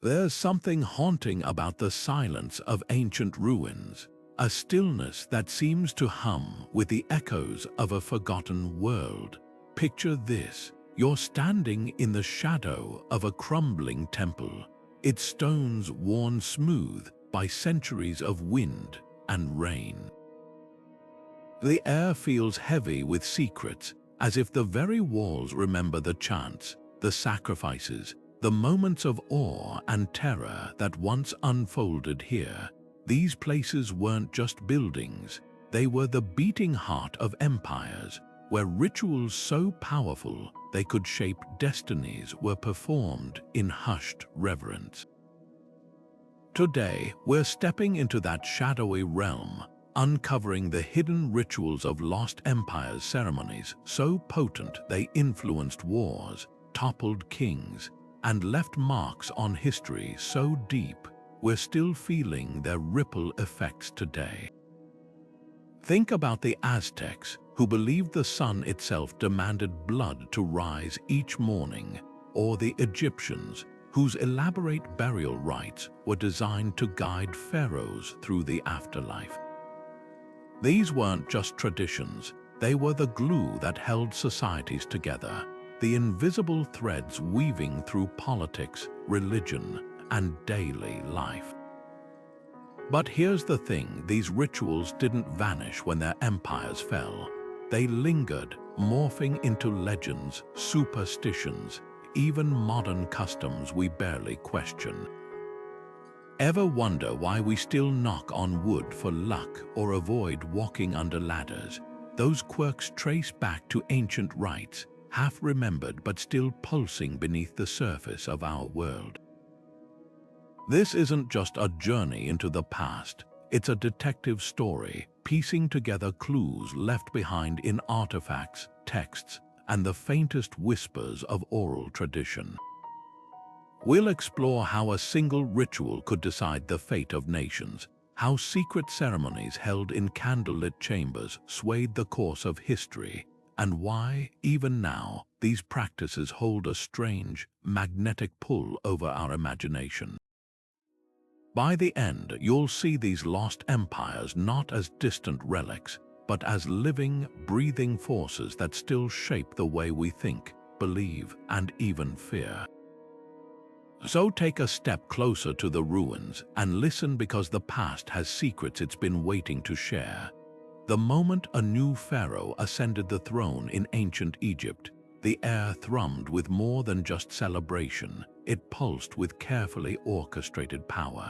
There's something haunting about the silence of ancient ruins, a stillness that seems to hum with the echoes of a forgotten world. Picture this: you're standing in the shadow of a crumbling temple, its stones worn smooth by centuries of wind and rain. The air feels heavy with secrets, as if the very walls remember the chants, the sacrifices, the moments of awe and terror that once unfolded here. These places weren't just buildings, they were the beating heart of empires, where rituals so powerful they could shape destinies were performed in hushed reverence. Today, we're stepping into that shadowy realm, uncovering the hidden rituals of lost empires' ceremonies so potent they influenced wars, toppled kings, and left marks on history so deep we're still feeling their ripple effects today. Think about the Aztecs, who believed the sun itself demanded blood to rise each morning, or the Egyptians, whose elaborate burial rites were designed to guide pharaohs through the afterlife. These weren't just traditions, they were the glue that held societies together, the invisible threads weaving through politics, religion, and daily life. But here's the thing: these rituals didn't vanish when their empires fell. They lingered, morphing into legends, superstitions, even modern customs we barely question. Ever wonder why we still knock on wood for luck or avoid walking under ladders? Those quirks trace back to ancient rites, half remembered but still pulsing beneath the surface of our world. This isn't just a journey into the past, it's a detective story, piecing together clues left behind in artifacts, texts, and the faintest whispers of oral tradition. We'll explore how a single ritual could decide the fate of nations, how secret ceremonies held in candlelit chambers swayed the course of history, and why, even now, these practices hold a strange, magnetic pull over our imagination. By the end, you'll see these lost empires not as distant relics, but as living, breathing forces that still shape the way we think, believe, and even fear. So take a step closer to the ruins and listen, because the past has secrets it's been waiting to share. The moment a new pharaoh ascended the throne in ancient Egypt, the air thrummed with more than just celebration. It pulsed with carefully orchestrated power.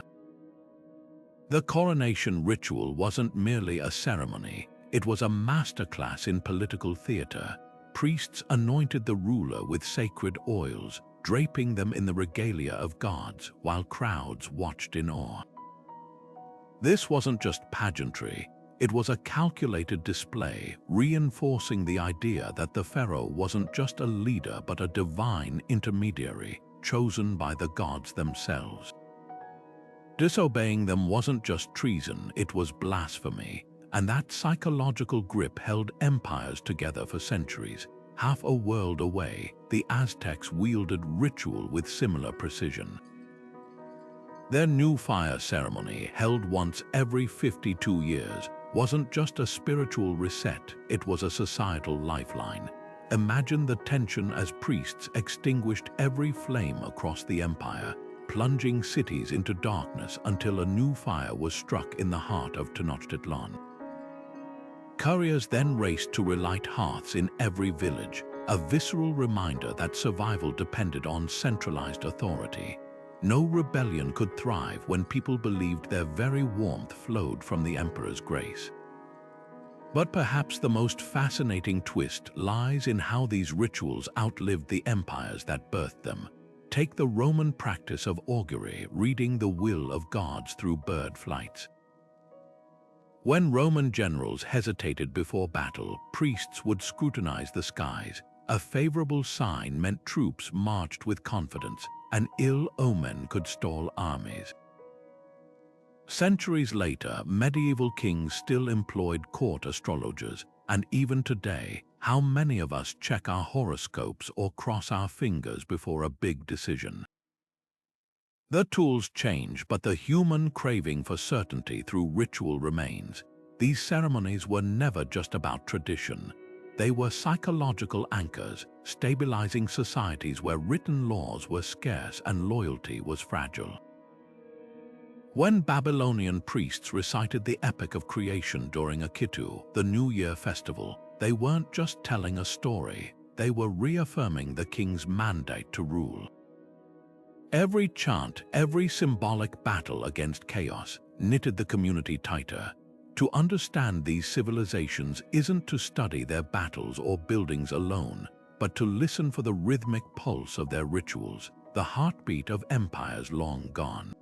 The coronation ritual wasn't merely a ceremony, it was a masterclass in political theater. Priests anointed the ruler with sacred oils, draping them in the regalia of gods, while crowds watched in awe. This wasn't just pageantry, it was a calculated display, reinforcing the idea that the pharaoh wasn't just a leader but a divine intermediary, chosen by the gods themselves. Disobeying them wasn't just treason, it was blasphemy, and that psychological grip held empires together for centuries. Half a world away, the Aztecs wielded ritual with similar precision. Their new fire ceremony, held once every 52 years, wasn't just a spiritual reset, it was a societal lifeline. Imagine the tension as priests extinguished every flame across the empire, plunging cities into darkness until a new fire was struck in the heart of Tenochtitlan. Couriers then raced to relight hearths in every village, a visceral reminder that survival depended on centralized authority. No rebellion could thrive when people believed their very warmth flowed from the emperor's grace. But perhaps the most fascinating twist lies in how these rituals outlived the empires that birthed them. Take the Roman practice of augury, reading the will of gods through bird flights. When Roman generals hesitated before battle, priests would scrutinize the skies. A favorable sign meant troops marched with confidence. An ill omen could stall armies. Centuries later, medieval kings still employed court astrologers, and even today, how many of us check our horoscopes or cross our fingers before a big decision? The tools change, but the human craving for certainty through ritual remains. These ceremonies were never just about tradition. They were psychological anchors, stabilizing societies where written laws were scarce and loyalty was fragile. When Babylonian priests recited the epic of creation during Akitu, the New Year festival, they weren't just telling a story, they were reaffirming the king's mandate to rule. Every chant, every symbolic battle against chaos, knitted the community tighter. To understand these civilizations isn't to study their battles or buildings alone, but to listen for the rhythmic pulse of their rituals, the heartbeat of empires long gone.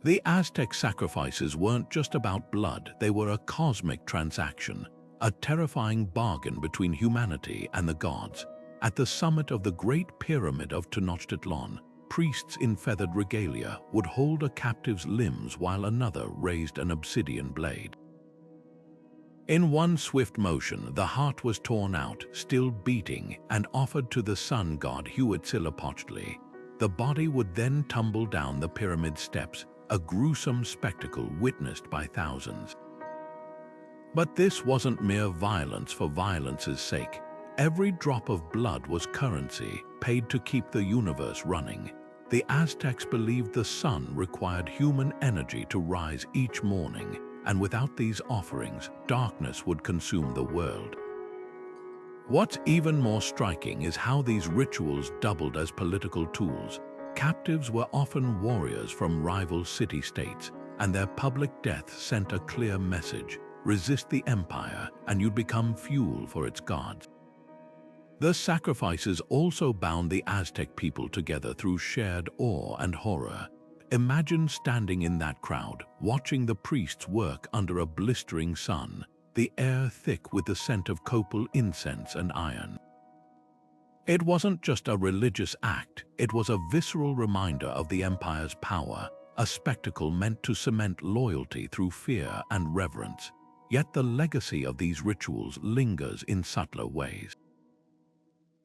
The Aztec sacrifices weren't just about blood, they were a cosmic transaction, a terrifying bargain between humanity and the gods. At the summit of the Great Pyramid of Tenochtitlan, priests in feathered regalia would hold a captive's limbs while another raised an obsidian blade. In one swift motion, the heart was torn out, still beating, and offered to the sun god Huitzilopochtli. The body would then tumble down the pyramid steps, a gruesome spectacle witnessed by thousands. But this wasn't mere violence for violence's sake. Every drop of blood was currency, paid to keep the universe running. The Aztecs believed the sun required human energy to rise each morning, and without these offerings, darkness would consume the world. What's even more striking is how these rituals doubled as political tools. Captives were often warriors from rival city-states, and their public death sent a clear message: resist the empire, and you'd become fuel for its gods. The sacrifices also bound the Aztec people together through shared awe and horror. Imagine standing in that crowd, watching the priests work under a blistering sun, the air thick with the scent of copal incense and iron. It wasn't just a religious act, it was a visceral reminder of the empire's power, a spectacle meant to cement loyalty through fear and reverence. Yet the legacy of these rituals lingers in subtler ways.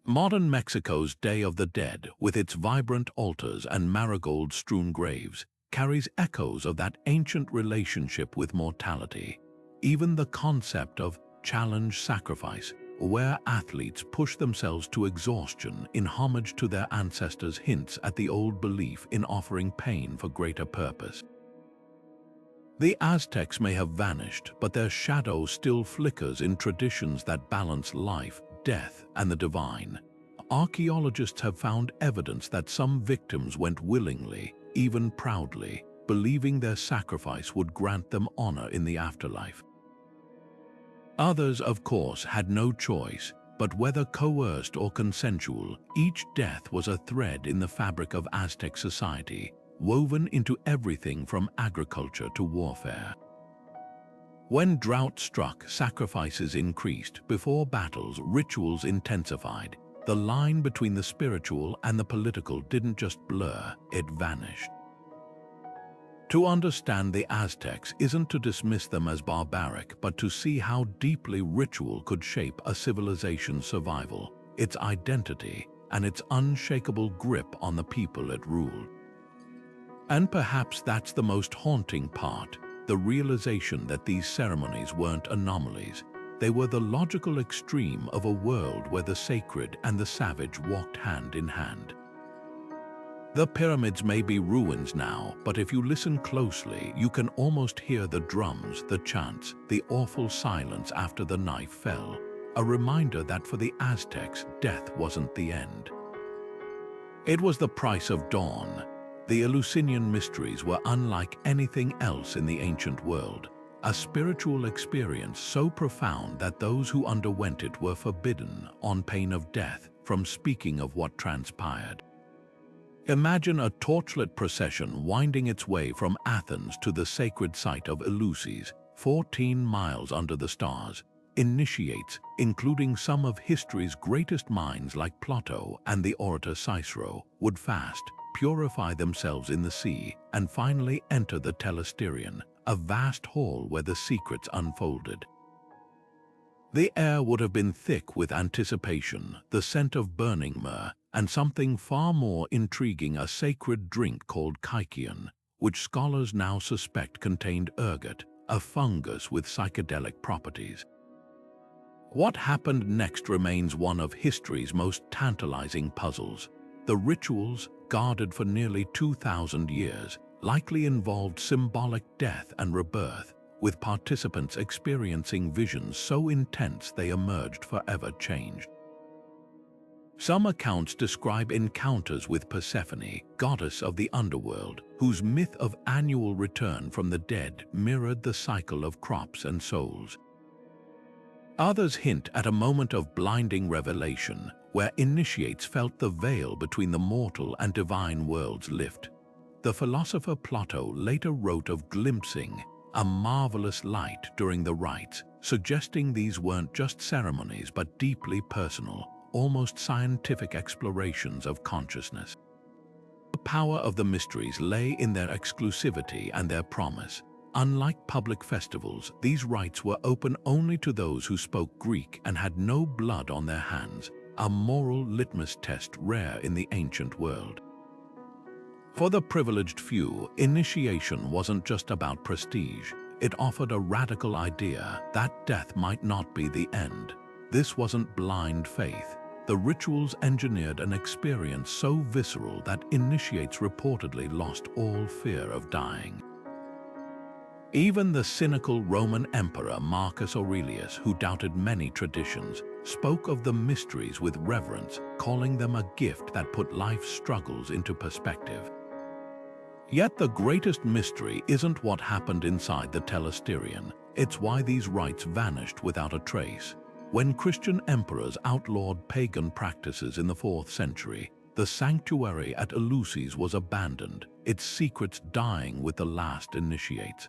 Modern Mexico's Day of the Dead, with its vibrant altars and marigold-strewn graves, carries echoes of that ancient relationship with mortality. Even the concept of challenge sacrifice, where athletes push themselves to exhaustion in homage to their ancestors, hints at the old belief in offering pain for greater purpose. The Aztecs may have vanished, but their shadow still flickers in traditions that balance life, death, and the divine. Archaeologists have found evidence that some victims went willingly, even proudly, believing their sacrifice would grant them honor in the afterlife. Others, of course, had no choice, but whether coerced or consensual, each death was a thread in the fabric of Aztec society, woven into everything from agriculture to warfare. When drought struck, sacrifices increased. Before battles, rituals intensified. The line between the spiritual and the political didn't just blur, it vanished. To understand the Aztecs isn't to dismiss them as barbaric, but to see how deeply ritual could shape a civilization's survival, its identity, and its unshakable grip on the people it ruled. And perhaps that's the most haunting part, the realization that these ceremonies weren't anomalies. They were the logical extreme of a world where the sacred and the savage walked hand in hand. The pyramids may be ruins now, but if you listen closely, you can almost hear the drums, the chants, the awful silence after the knife fell. A reminder that for the Aztecs, death wasn't the end. It was the price of dawn. The Eleusinian mysteries were unlike anything else in the ancient world, a spiritual experience so profound that those who underwent it were forbidden, on pain of death, from speaking of what transpired. Imagine a torchlit procession winding its way from Athens to the sacred site of Eleusis, 14 miles under the stars. Initiates, including some of history's greatest minds like Plato and the orator Cicero, would fast, purify themselves in the sea, and finally enter the Telesterion, a vast hall where the secrets unfolded. The air would have been thick with anticipation, the scent of burning myrrh, and something far more intriguing, a sacred drink called kykeon, which scholars now suspect contained ergot, a fungus with psychedelic properties. What happened next remains one of history's most tantalizing puzzles. The rituals, guarded for nearly 2,000 years, likely involved symbolic death and rebirth, with participants experiencing visions so intense they emerged forever changed. Some accounts describe encounters with Persephone, goddess of the underworld, whose myth of annual return from the dead mirrored the cycle of crops and souls. Others hint at a moment of blinding revelation, where initiates felt the veil between the mortal and divine worlds lift. The philosopher Plato later wrote of glimpsing a marvelous light during the rites, suggesting these weren't just ceremonies but deeply personal, almost scientific explorations of consciousness. The power of the mysteries lay in their exclusivity and their promise. Unlike public festivals, these rites were open only to those who spoke Greek and had no blood on their hands, a moral litmus test rare in the ancient world. For the privileged few, initiation wasn't just about prestige. It offered a radical idea that death might not be the end. This wasn't blind faith. The rituals engineered an experience so visceral that initiates reportedly lost all fear of dying. Even the cynical Roman Emperor Marcus Aurelius, who doubted many traditions, spoke of the mysteries with reverence, calling them a gift that put life's struggles into perspective. Yet the greatest mystery isn't what happened inside the telesterion, it's why these rites vanished without a trace. When Christian emperors outlawed pagan practices in the 4th century, the sanctuary at Eleusis was abandoned, its secrets dying with the last initiates.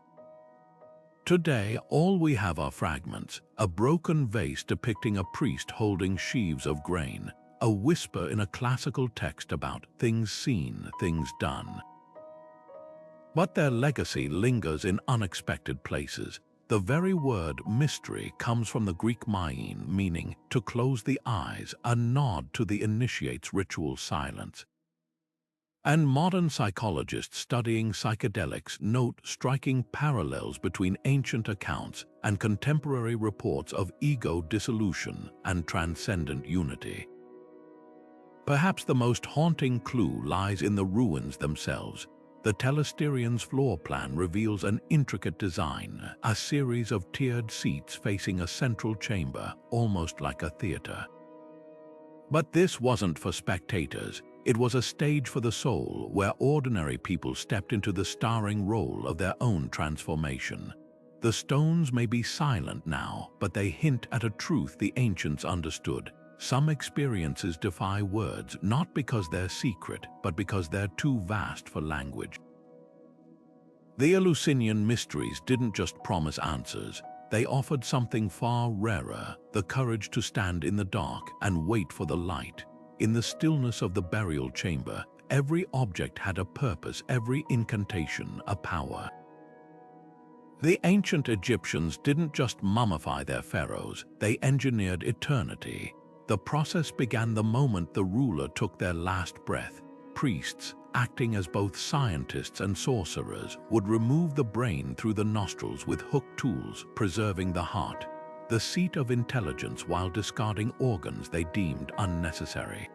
Today, all we have are fragments, a broken vase depicting a priest holding sheaves of grain, a whisper in a classical text about things seen, things done. But their legacy lingers in unexpected places. The very word mystery comes from the Greek maion, meaning to close the eyes, a nod to the initiate's ritual silence. And modern psychologists studying psychedelics note striking parallels between ancient accounts and contemporary reports of ego dissolution and transcendent unity. Perhaps the most haunting clue lies in the ruins themselves. The telesterion's floor plan reveals an intricate design, a series of tiered seats facing a central chamber, almost like a theater. But this wasn't for spectators. It was a stage for the soul, where ordinary people stepped into the starring role of their own transformation. The stones may be silent now, but they hint at a truth the ancients understood. Some experiences defy words, not because they're secret, but because they're too vast for language. The Eleusinian mysteries didn't just promise answers. They offered something far rarer, the courage to stand in the dark and wait for the light. In the stillness of the burial chamber, every object had a purpose, every incantation a power. The ancient Egyptians didn't just mummify their pharaohs, they engineered eternity. The process began the moment the ruler took their last breath. Priests, acting as both scientists and sorcerers, would remove the brain through the nostrils with hooked tools, preserving the heart, the seat of intelligence, while discarding organs they deemed unnecessary.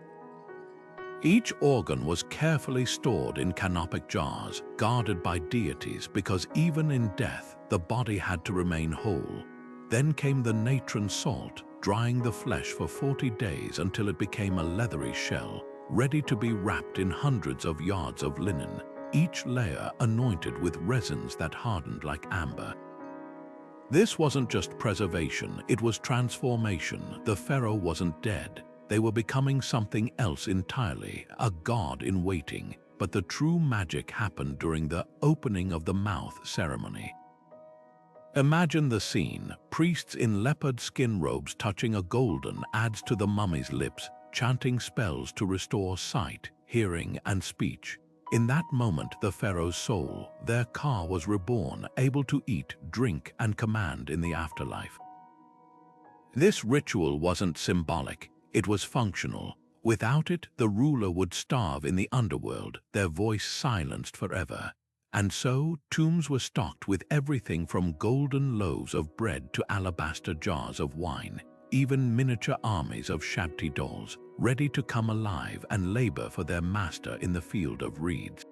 Each organ was carefully stored in canopic jars, guarded by deities, because even in death, the body had to remain whole. Then came the natron salt, drying the flesh for 40 days until it became a leathery shell, ready to be wrapped in hundreds of yards of linen, each layer anointed with resins that hardened like amber. This wasn't just preservation, it was transformation. The pharaoh wasn't dead. They were becoming something else entirely, a god in waiting. But the true magic happened during the opening of the mouth ceremony. Imagine the scene, priests in leopard skin robes touching a golden adze to the mummy's lips, chanting spells to restore sight, hearing, and speech. In that moment, the pharaoh's soul, their ka, was reborn, able to eat, drink, and command in the afterlife. This ritual wasn't symbolic, it was functional. Without it, the ruler would starve in the underworld, their voice silenced forever. And so, tombs were stocked with everything from golden loaves of bread to alabaster jars of wine, even miniature armies of shabti dolls, ready to come alive and labor for their master in the field of reeds.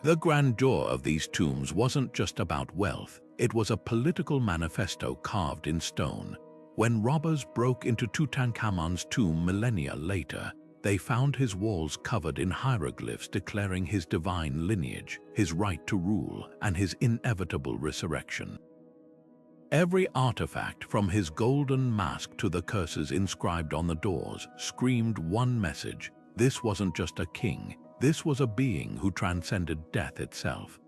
The grandeur of these tombs wasn't just about wealth, it was a political manifesto carved in stone. When robbers broke into Tutankhamun's tomb millennia later, they found his walls covered in hieroglyphs declaring his divine lineage, his right to rule, and his inevitable resurrection. Every artifact, from his golden mask to the curses inscribed on the doors, screamed one message: this wasn't just a king, this was a being who transcended death itself.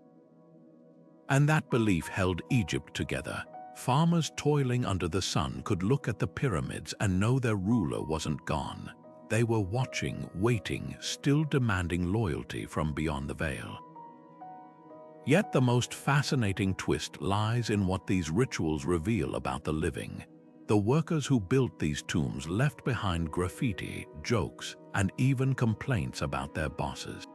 And that belief held Egypt together. Farmers toiling under the sun could look at the pyramids and know their ruler wasn't gone. They were watching, waiting, still demanding loyalty from beyond the veil. Yet the most fascinating twist lies in what these rituals reveal about the living. The workers who built these tombs left behind graffiti, jokes, and even complaints about their bosses.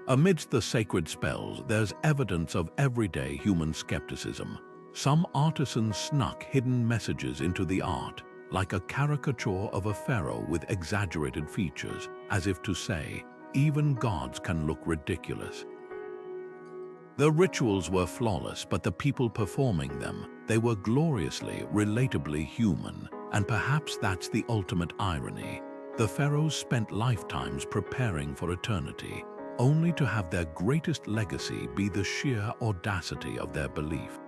Amidst the sacred spells, there's evidence of everyday human skepticism. Some artisans snuck hidden messages into the art, like a caricature of a pharaoh with exaggerated features, as if to say, even gods can look ridiculous. The rituals were flawless, but the people performing them, they were gloriously, relatably human, and perhaps that's the ultimate irony. The pharaohs spent lifetimes preparing for eternity, only to have their greatest legacy be the sheer audacity of their belief.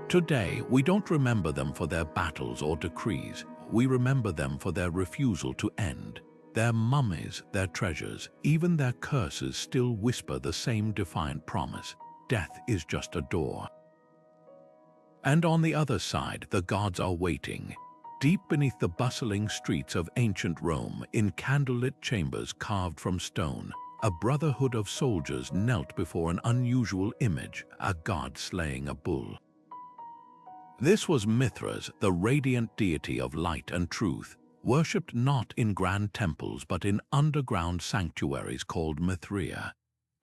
Today, we don't remember them for their battles or decrees. We remember them for their refusal to end. Their mummies, their treasures, even their curses still whisper the same defiant promise: death is just a door. And on the other side, the gods are waiting. Deep beneath the bustling streets of ancient Rome, in candlelit chambers carved from stone, a brotherhood of soldiers knelt before an unusual image, a god slaying a bull. This was Mithras, the radiant deity of light and truth, worshipped not in grand temples but in underground sanctuaries called Mithraea.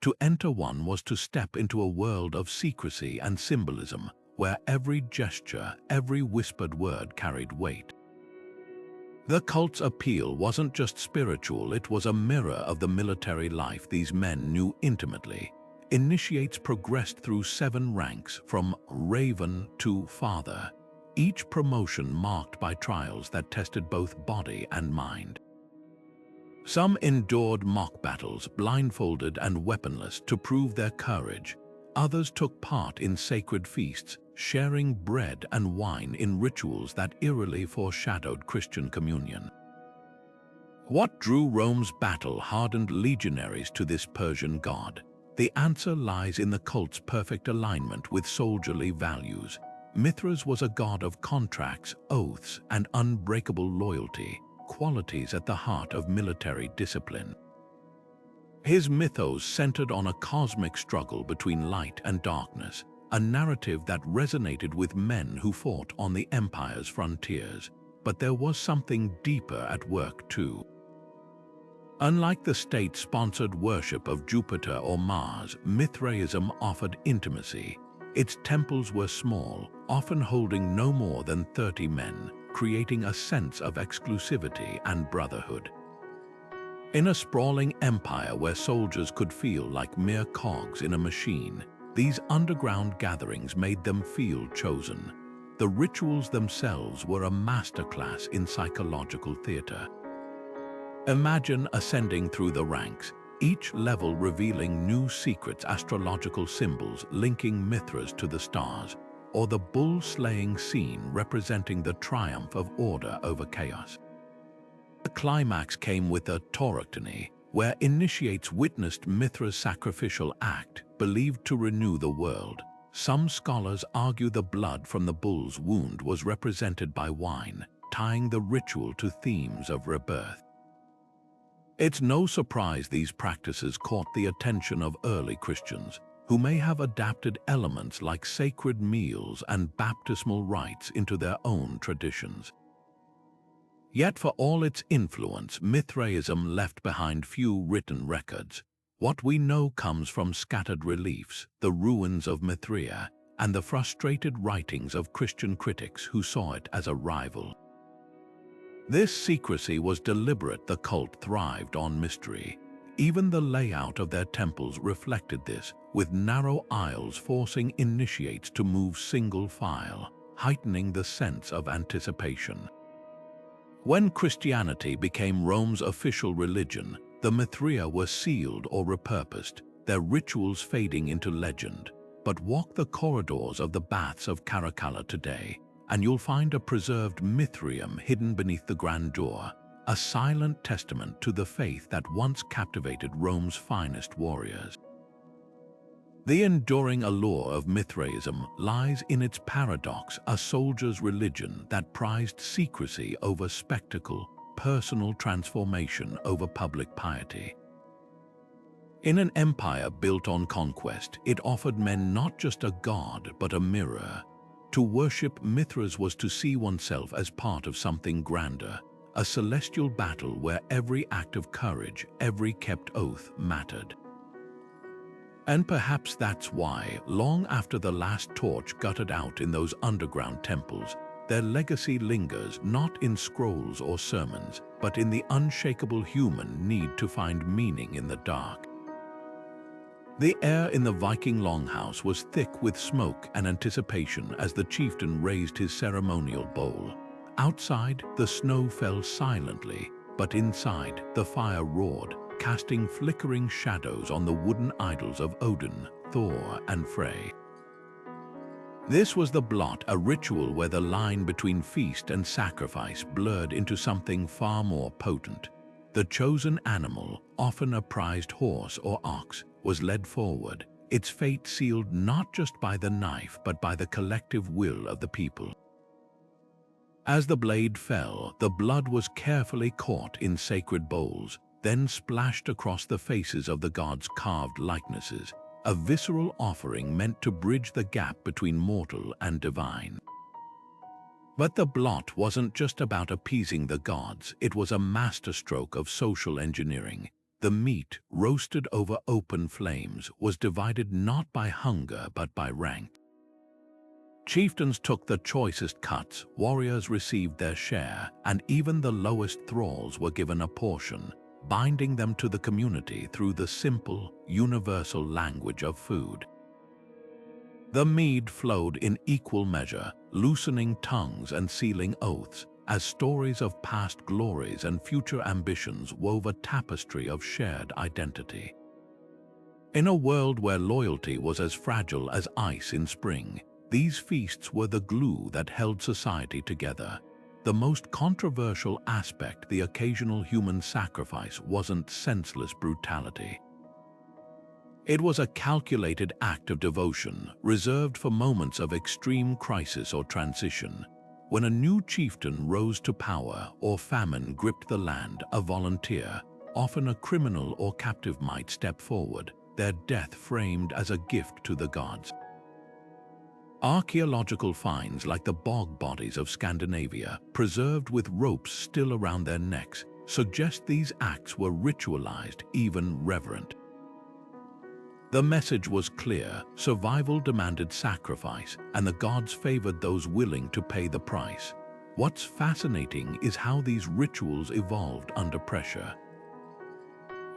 To enter one was to step into a world of secrecy and symbolism, where every gesture, every whispered word carried weight. The cult's appeal wasn't just spiritual, it was a mirror of the military life these men knew intimately. Initiates progressed through 7 ranks, from raven to father, each promotion marked by trials that tested both body and mind. Some endured mock battles, blindfolded and weaponless, to prove their courage. Others took part in sacred feasts, sharing bread and wine in rituals that eerily foreshadowed Christian communion. What drew Rome's battle-hardened legionaries to this Persian god? The answer lies in the cult's perfect alignment with soldierly values. Mithras was a god of contracts, oaths, and unbreakable loyalty, qualities at the heart of military discipline. His mythos centered on a cosmic struggle between light and darkness, a narrative that resonated with men who fought on the empire's frontiers. But there was something deeper at work too. Unlike the state-sponsored worship of Jupiter or Mars, Mithraism offered intimacy. Its temples were small, often holding no more than 30 men, creating a sense of exclusivity and brotherhood. In a sprawling empire where soldiers could feel like mere cogs in a machine, these underground gatherings made them feel chosen. The rituals themselves were a masterclass in psychological theater. Imagine ascending through the ranks, each level revealing new secrets, astrological symbols linking Mithras to the stars, or the bull-slaying scene representing the triumph of order over chaos. The climax came with a tauroctony, where initiates witnessed Mithras' sacrificial act, believed to renew the world. Some scholars argue the blood from the bull's wound was represented by wine, tying the ritual to themes of rebirth. It's no surprise these practices caught the attention of early Christians, who may have adapted elements like sacred meals and baptismal rites into their own traditions. Yet for all its influence, Mithraism left behind few written records. What we know comes from scattered reliefs, the ruins of Mithraea, and the frustrated writings of Christian critics who saw it as a rival. This secrecy was deliberate. The cult thrived on mystery. Even the layout of their temples reflected this, with narrow aisles forcing initiates to move single file, heightening the sense of anticipation. When Christianity became Rome's official religion, the Mithraea were sealed or repurposed, their rituals fading into legend. But walk the corridors of the baths of Caracalla today, and you'll find a preserved Mithraeum hidden beneath the grandeur, a silent testament to the faith that once captivated Rome's finest warriors. The enduring allure of Mithraism lies in its paradox, a soldier's religion that prized secrecy over spectacle, personal transformation over public piety. In an empire built on conquest, it offered men not just a god but a mirror. To worship Mithras was to see oneself as part of something grander, a celestial battle where every act of courage, every kept oath mattered. And perhaps that's why, long after the last torch guttered out in those underground temples, their legacy lingers not in scrolls or sermons, but in the unshakable human need to find meaning in the dark. The air in the Viking longhouse was thick with smoke and anticipation as the chieftain raised his ceremonial bowl. Outside, the snow fell silently, but inside, the fire roared, casting flickering shadows on the wooden idols of Odin, Thor, and Frey. This was the Blot, a ritual where the line between feast and sacrifice blurred into something far more potent. The chosen animal, often a prized horse or ox, was led forward, its fate sealed not just by the knife but by the collective will of the people. As the blade fell, the blood was carefully caught in sacred bowls, then splashed across the faces of the gods' carved likenesses, a visceral offering meant to bridge the gap between mortal and divine. But the Blot wasn't just about appeasing the gods, it was a masterstroke of social engineering. The meat, roasted over open flames, was divided not by hunger but by rank. Chieftains took the choicest cuts, warriors received their share, and even the lowest thralls were given a portion, binding them to the community through the simple, universal language of food. The mead flowed in equal measure, loosening tongues and sealing oaths, as stories of past glories and future ambitions wove a tapestry of shared identity. In a world where loyalty was as fragile as ice in spring, these feasts were the glue that held society together. The most controversial aspect, the occasional human sacrifice, wasn't senseless brutality. It was a calculated act of devotion, reserved for moments of extreme crisis or transition. When a new chieftain rose to power or famine gripped the land, a volunteer, often a criminal or captive, might step forward, their death framed as a gift to the gods. Archaeological finds like the bog bodies of Scandinavia, preserved with ropes still around their necks, suggest these acts were ritualized, even reverent. The message was clear: survival demanded sacrifice, and the gods favored those willing to pay the price. What's fascinating is how these rituals evolved under pressure.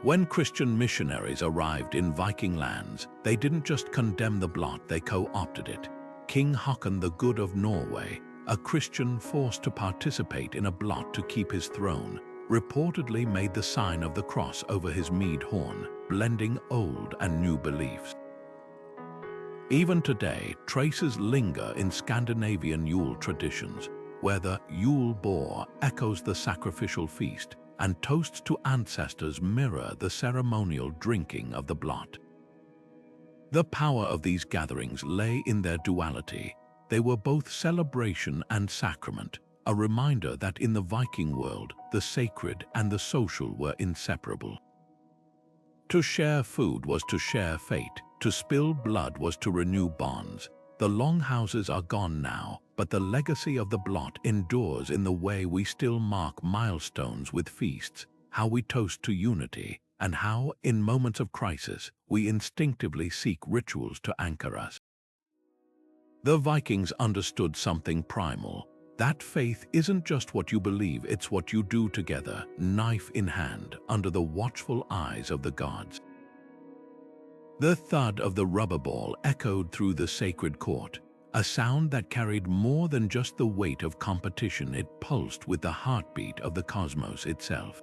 When Christian missionaries arrived in Viking lands, they didn't just condemn the Blot, they co-opted it. King Håkon the Good of Norway, a Christian forced to participate in a Blot to keep his throne, reportedly made the sign of the cross over his mead horn, blending old and new beliefs. Even today, traces linger in Scandinavian Yule traditions, where the Yule boar echoes the sacrificial feast, and toasts to ancestors mirror the ceremonial drinking of the Blot. The power of these gatherings lay in their duality. They were both celebration and sacrament, a reminder that in the Viking world, the sacred and the social were inseparable. To share food was to share fate, to spill blood was to renew bonds. The longhouses are gone now, but the legacy of the Blot endures in the way we still mark milestones with feasts, how we toast to unity, and how, in moments of crisis, we instinctively seek rituals to anchor us. The Vikings understood something primal. That faith isn't just what you believe, it's what you do together, knife in hand, under the watchful eyes of the gods. The thud of the rubber ball echoed through the sacred court, a sound that carried more than just the weight of competition. It pulsed with the heartbeat of the cosmos itself.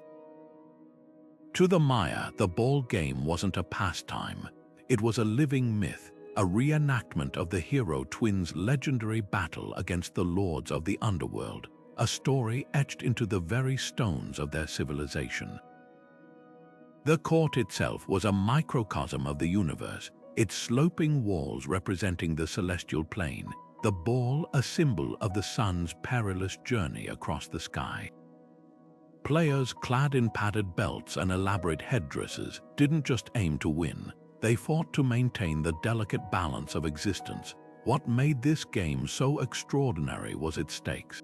To the Maya, the ball game wasn't a pastime. It was a living myth, a reenactment of the hero twins' legendary battle against the lords of the underworld, a story etched into the very stones of their civilization. The court itself was a microcosm of the universe, its sloping walls representing the celestial plane, the ball a symbol of the sun's perilous journey across the sky. Players clad in padded belts and elaborate headdresses didn't just aim to win, they fought to maintain the delicate balance of existence. What made this game so extraordinary was its stakes.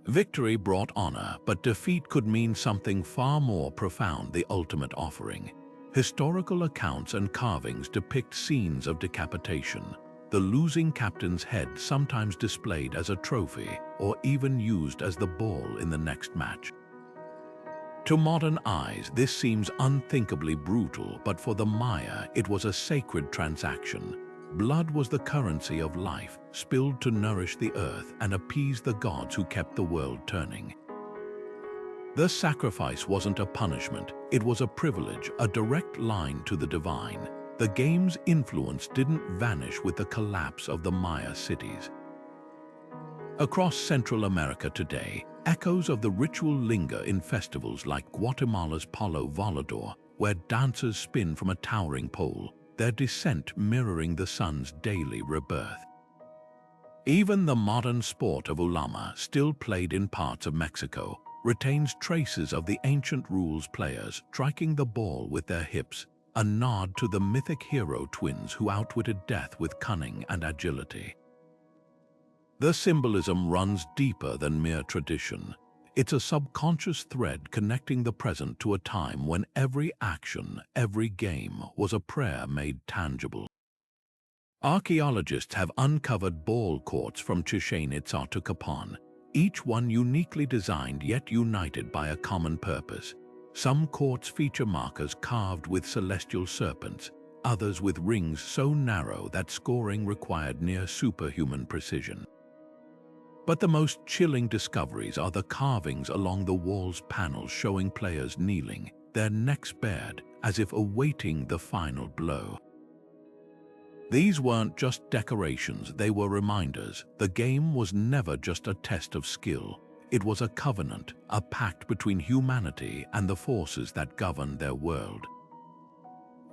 Victory brought honor, but defeat could mean something far more profound: the ultimate offering. Historical accounts and carvings depict scenes of decapitation, the losing captain's head sometimes displayed as a trophy or even used as the ball in the next match. To modern eyes, this seems unthinkably brutal, but for the Maya, it was a sacred transaction. Blood was the currency of life, spilled to nourish the earth and appease the gods who kept the world turning. The sacrifice wasn't a punishment, it was a privilege, a direct line to the divine. The game's influence didn't vanish with the collapse of the Maya cities. Across Central America today, echoes of the ritual linger in festivals like Guatemala's Palo Volador, where dancers spin from a towering pole, their descent mirroring the sun's daily rebirth. Even the modern sport of ulama, still played in parts of Mexico, retains traces of the ancient rules: players striking the ball with their hips, a nod to the mythic hero twins who outwitted death with cunning and agility. The symbolism runs deeper than mere tradition. It's a subconscious thread connecting the present to a time when every action, every game, was a prayer made tangible. Archaeologists have uncovered ball courts from Chichén Itzá to Capon, each one uniquely designed yet united by a common purpose. Some courts feature markers carved with celestial serpents, others with rings so narrow that scoring required near superhuman precision. But the most chilling discoveries are the carvings along the wall's panels showing players kneeling, their necks bared, as if awaiting the final blow. These weren't just decorations, they were reminders. The game was never just a test of skill. It was a covenant, a pact between humanity and the forces that governed their world.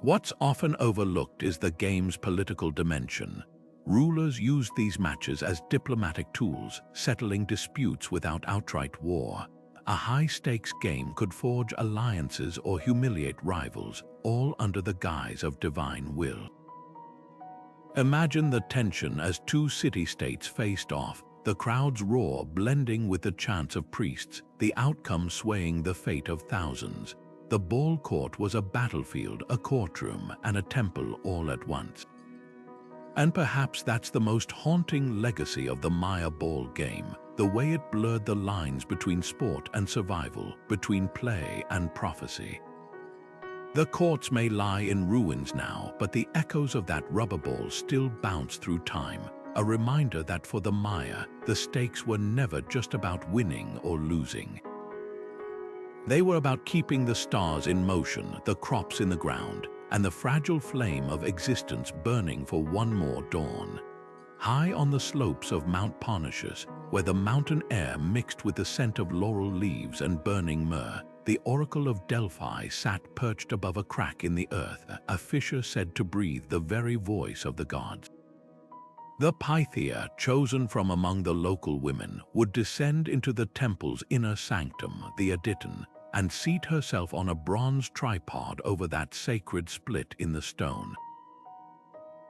What's often overlooked is the game's political dimension. Rulers used these matches as diplomatic tools, settling disputes without outright war. A high-stakes game could forge alliances or humiliate rivals, all under the guise of divine will. Imagine the tension as two city-states faced off, the crowd's roar blending with the chants of priests, the outcome swaying the fate of thousands. The ball court was a battlefield, a courtroom, and a temple all at once. And perhaps that's the most haunting legacy of the Maya ball game, the way it blurred the lines between sport and survival, between play and prophecy. The courts may lie in ruins now, but the echoes of that rubber ball still bounce through time, a reminder that for the Maya, the stakes were never just about winning or losing. They were about keeping the stars in motion, the crops in the ground, and the fragile flame of existence burning for one more dawn. High on the slopes of Mount Parnassus, where the mountain air mixed with the scent of laurel leaves and burning myrrh, the Oracle of Delphi sat perched above a crack in the earth, a fissure said to breathe the very voice of the gods. The Pythia, chosen from among the local women, would descend into the temple's inner sanctum, the Aditon, and seat herself on a bronze tripod over that sacred split in the stone.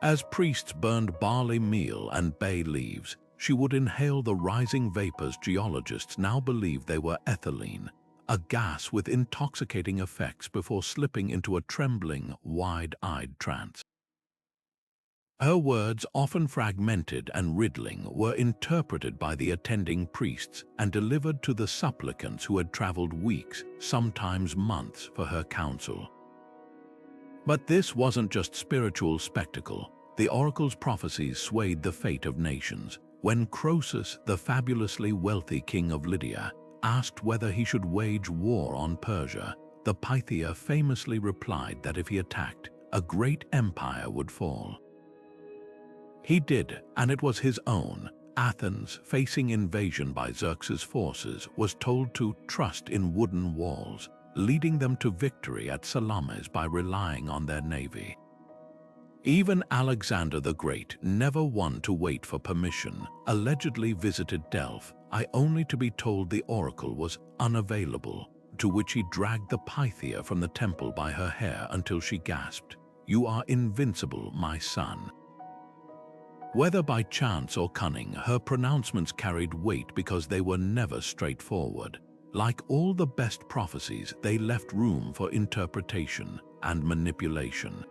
As priests burned barley meal and bay leaves, she would inhale the rising vapors geologists now believe they were ethylene, a gas with intoxicating effects before slipping into a trembling, wide-eyed trance. Her words, often fragmented and riddling, were interpreted by the attending priests and delivered to the supplicants who had traveled weeks, sometimes months, for her counsel. But this wasn't just spiritual spectacle. The oracle's prophecies swayed the fate of nations. When Croesus, the fabulously wealthy king of Lydia, asked whether he should wage war on Persia, the Pythia famously replied that if he attacked, a great empire would fall. He did, and it was his own. Athens, facing invasion by Xerxes' forces, was told to trust in wooden walls, leading them to victory at Salamis by relying on their navy. Even Alexander the Great, never one to wait for permission, allegedly visited Delphi, only to be told the oracle was unavailable, to which he dragged the Pythia from the temple by her hair until she gasped, "You are invincible, my son." Whether by chance or cunning, her pronouncements carried weight because they were never straightforward. Like all the best prophecies, they left room for interpretation and manipulation.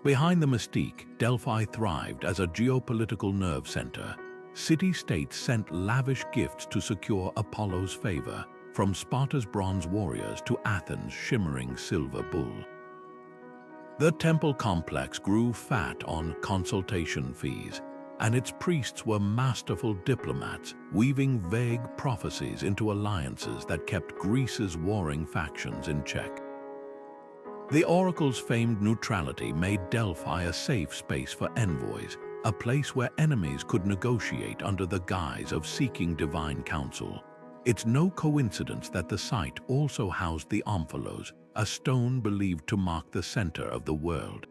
Behind the mystique, Delphi thrived as a geopolitical nerve center. City-states sent lavish gifts to secure Apollo's favor, from Sparta's bronze warriors to Athens' shimmering silver bull. The temple complex grew fat on consultation fees, and its priests were masterful diplomats, weaving vague prophecies into alliances that kept Greece's warring factions in check. The oracle's famed neutrality made Delphi a safe space for envoys, a place where enemies could negotiate under the guise of seeking divine counsel. It's no coincidence that the site also housed the omphalos, a stone believed to mark the center of the world.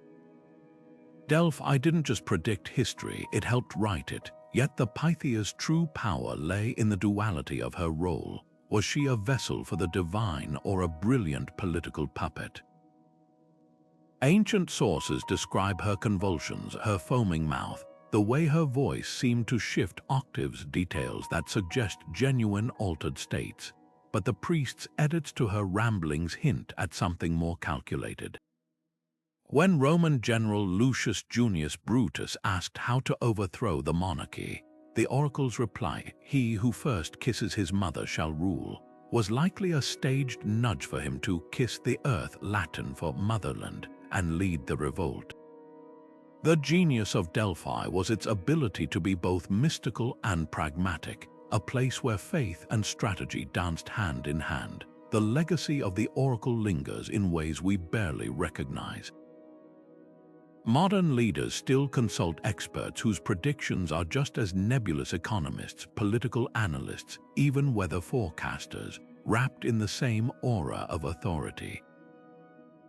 Delphi didn't just predict history, it helped write it, yet the Pythia's true power lay in the duality of her role. Was she a vessel for the divine or a brilliant political puppet? Ancient sources describe her convulsions, her foaming mouth, the way her voice seemed to shift octaves, details that suggest genuine altered states. But the priest's edits to her ramblings hint at something more calculated. When Roman general Lucius Junius Brutus asked how to overthrow the monarchy, the oracle's reply, "He who first kisses his mother shall rule," was likely a staged nudge for him to kiss the earth, Latin for motherland, and lead the revolt. The genius of Delphi was its ability to be both mystical and pragmatic, a place where faith and strategy danced hand in hand. The legacy of the oracle lingers in ways we barely recognize. Modern leaders still consult experts whose predictions are just as nebulous: economists, political analysts, even weather forecasters, wrapped in the same aura of authority.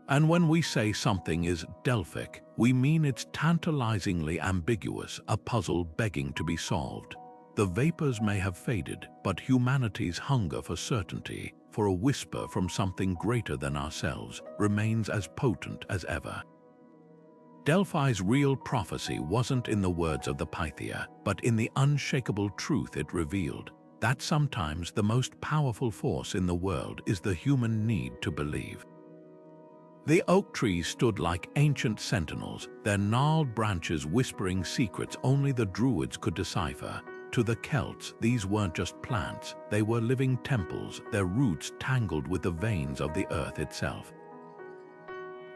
And when we say something is Delphic, we mean it's tantalizingly ambiguous, a puzzle begging to be solved. The vapors may have faded, but humanity's hunger for certainty, for a whisper from something greater than ourselves, remains as potent as ever. Delphi's real prophecy wasn't in the words of the Pythia, but in the unshakable truth it revealed, that sometimes the most powerful force in the world is the human need to believe. The oak trees stood like ancient sentinels, their gnarled branches whispering secrets only the druids could decipher. To the Celts, these weren't just plants, they were living temples, their roots tangled with the veins of the earth itself.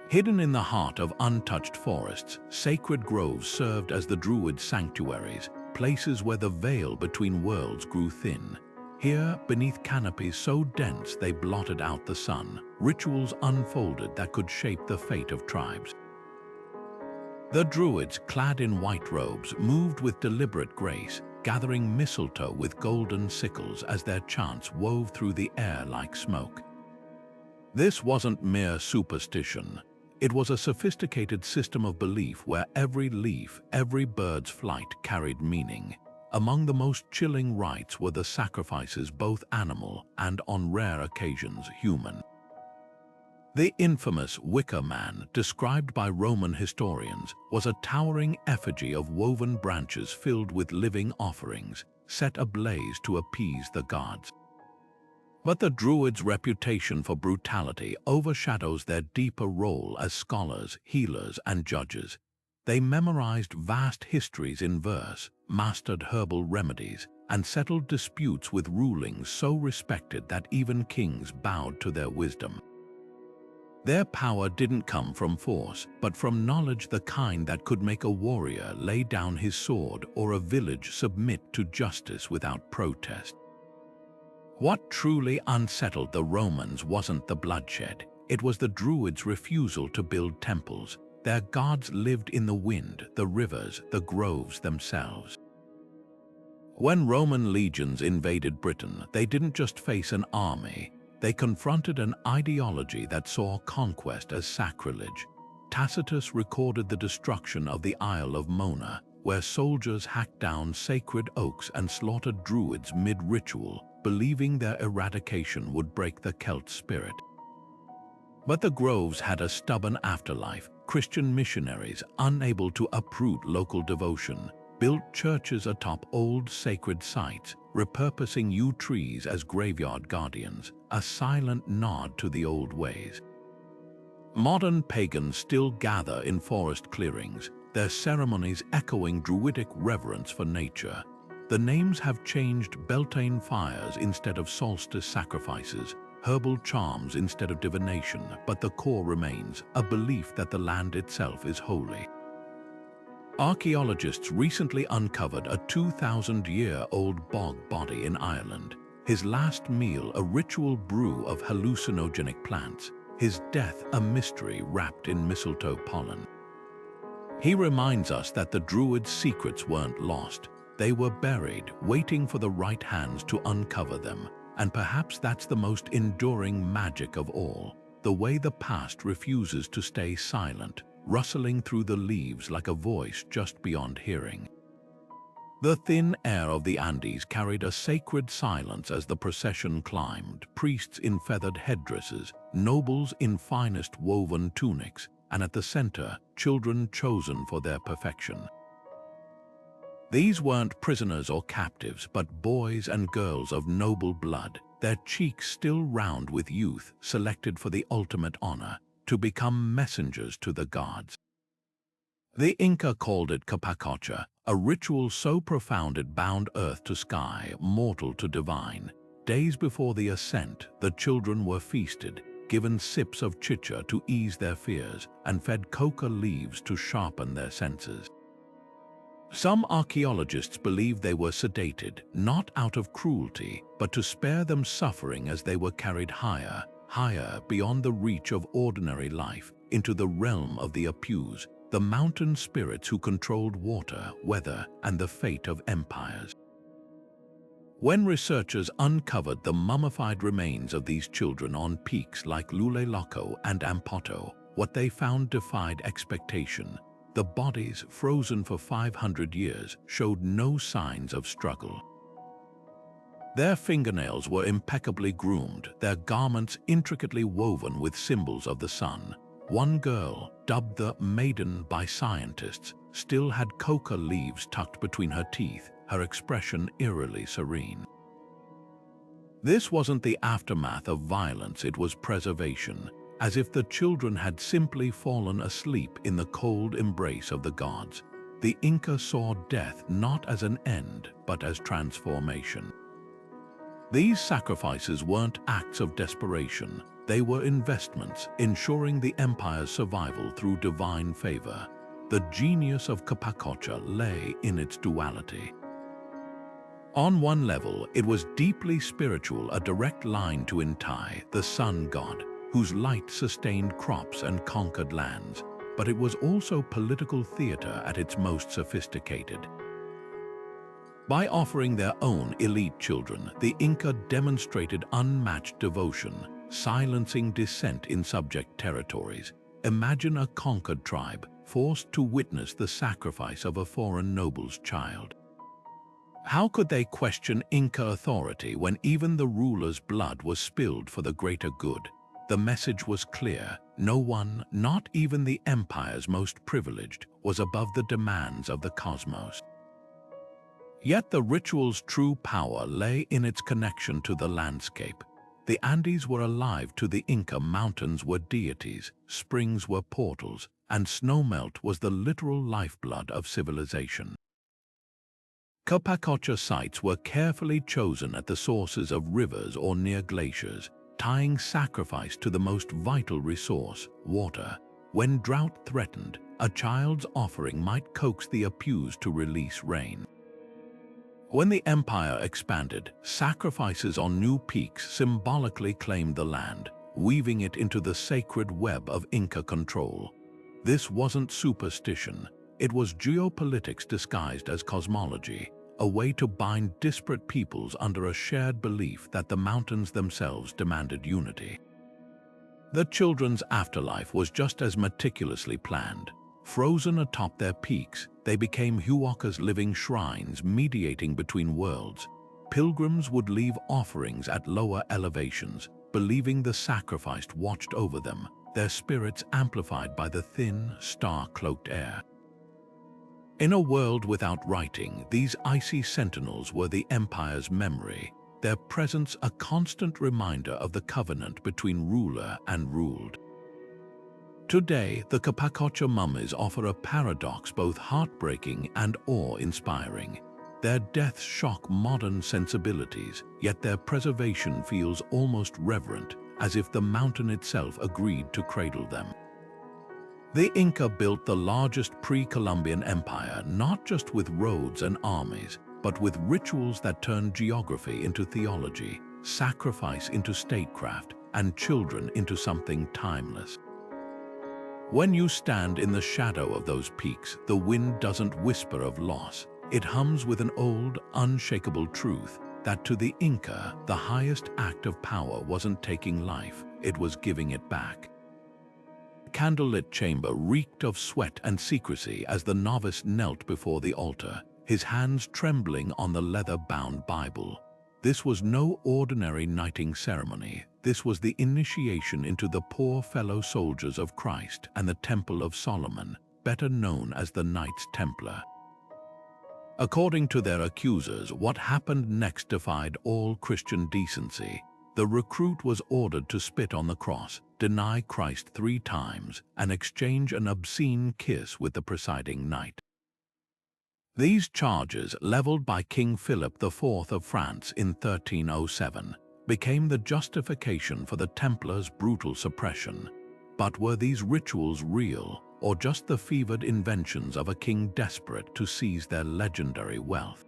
Hidden in the heart of untouched forests, sacred groves served as the druids' sanctuaries, places where the veil between worlds grew thin. Here, beneath canopies so dense they blotted out the sun, rituals unfolded that could shape the fate of tribes. The druids, clad in white robes, moved with deliberate grace, gathering mistletoe with golden sickles as their chants wove through the air like smoke. This wasn't mere superstition. It was a sophisticated system of belief where every leaf, every bird's flight carried meaning. Among the most chilling rites were the sacrifices, both animal and, on rare occasions, human. The infamous Wicker Man, described by Roman historians, was a towering effigy of woven branches filled with living offerings, set ablaze to appease the gods. But the Druids' reputation for brutality overshadows their deeper role as scholars, healers, and judges. They memorized vast histories in verse, mastered herbal remedies, and settled disputes with rulings so respected that even kings bowed to their wisdom. Their power didn't come from force, but from knowledge, the kind that could make a warrior lay down his sword or a village submit to justice without protest. What truly unsettled the Romans wasn't the bloodshed, it was the Druids' refusal to build temples. Their gods lived in the wind, the rivers, the groves themselves. When Roman legions invaded Britain, they didn't just face an army, they confronted an ideology that saw conquest as sacrilege. Tacitus recorded the destruction of the Isle of Mona, where soldiers hacked down sacred oaks and slaughtered Druids mid-ritual, believing their eradication would break the Celt spirit. But the groves had a stubborn afterlife. Christian missionaries, unable to uproot local devotion, built churches atop old sacred sites, repurposing yew trees as graveyard guardians, a silent nod to the old ways. Modern pagans still gather in forest clearings, their ceremonies echoing Druidic reverence for nature. The names have changed: Beltane fires instead of solstice sacrifices, herbal charms instead of divination, but the core remains, a belief that the land itself is holy. Archaeologists recently uncovered a 2,000-year-old bog body in Ireland. His last meal a ritual brew of hallucinogenic plants, his death a mystery wrapped in mistletoe pollen. He reminds us that the Druids' secrets weren't lost. They were buried, waiting for the right hands to uncover them. And perhaps that's the most enduring magic of all, the way the past refuses to stay silent, rustling through the leaves like a voice just beyond hearing. The thin air of the Andes carried a sacred silence as the procession climbed, priests in feathered headdresses, nobles in finest woven tunics, and at the center, children chosen for their perfection. These weren't prisoners or captives, but boys and girls of noble blood, their cheeks still round with youth, selected for the ultimate honor, to become messengers to the gods. The Inca called it Capacocha, a ritual so profound it bound earth to sky, mortal to divine. Days before the ascent, the children were feasted, given sips of chicha to ease their fears, and fed coca leaves to sharpen their senses. Some archaeologists believe they were sedated, not out of cruelty, but to spare them suffering as they were carried higher, higher beyond the reach of ordinary life, into the realm of the Apus, the mountain spirits who controlled water, weather, and the fate of empires. When researchers uncovered the mummified remains of these children on peaks like Luleloko and Ampoto, what they found defied expectation. The bodies, frozen for 500 years, showed no signs of struggle. Their fingernails were impeccably groomed, their garments intricately woven with symbols of the sun. One girl, dubbed the Maiden by scientists, still had coca leaves tucked between her teeth, her expression eerily serene. This wasn't the aftermath of violence, it was preservation, as if the children had simply fallen asleep in the cold embrace of the gods. The Inca saw death not as an end, but as transformation. These sacrifices weren't acts of desperation, they were investments, ensuring the empire's survival through divine favor. The genius of Capacocha lay in its duality. On one level, it was deeply spiritual, a direct line to Intai, the sun god, whose light sustained crops and conquered lands, but it was also political theater at its most sophisticated. By offering their own elite children, the Inca demonstrated unmatched devotion, silencing dissent in subject territories. Imagine a conquered tribe forced to witness the sacrifice of a foreign noble's child. How could they question Inca authority when even the ruler's blood was spilled for the greater good? The message was clear. No one, not even the empire's most privileged, was above the demands of the cosmos. Yet the ritual's true power lay in its connection to the landscape. The Andes were alive to the Inca, mountains were deities, springs were portals, and snowmelt was the literal lifeblood of civilization. Capacocha sites were carefully chosen at the sources of rivers or near glaciers, tying sacrifice to the most vital resource, water. When drought threatened, a child's offering might coax the Apus to release rain. When the empire expanded, sacrifices on new peaks symbolically claimed the land, weaving it into the sacred web of Inca control. This wasn't superstition, it was geopolitics disguised as cosmology, a way to bind disparate peoples under a shared belief that the mountains themselves demanded unity. The children's afterlife was just as meticulously planned. Frozen atop their peaks, they became Huaca's living shrines mediating between worlds. Pilgrims would leave offerings at lower elevations, believing the sacrificed watched over them, their spirits amplified by the thin, star-cloaked air. In a world without writing, these icy sentinels were the empire's memory, their presence a constant reminder of the covenant between ruler and ruled. Today, the Capacocha mummies offer a paradox both heartbreaking and awe-inspiring. Their deaths shock modern sensibilities, yet their preservation feels almost reverent, as if the mountain itself agreed to cradle them. The Inca built the largest pre-Columbian empire not just with roads and armies, but with rituals that turned geography into theology, sacrifice into statecraft, and children into something timeless. When you stand in the shadow of those peaks, the wind doesn't whisper of loss. It hums with an old, unshakable truth that to the Inca, the highest act of power wasn't taking life, it was giving it back. The candlelit chamber reeked of sweat and secrecy as the novice knelt before the altar, his hands trembling on the leather-bound Bible. This was no ordinary knighting ceremony. This was the initiation into the poor fellow soldiers of Christ and the Temple of Solomon, better known as the Knights Templar. According to their accusers, what happened next defied all Christian decency. The recruit was ordered to spit on the cross, deny Christ 3 times, and exchange an obscene kiss with the presiding knight. These charges, leveled by King Philip IV of France in 1307, became the justification for the Templars' brutal suppression. But were these rituals real, or just the fevered inventions of a king desperate to seize their legendary wealth?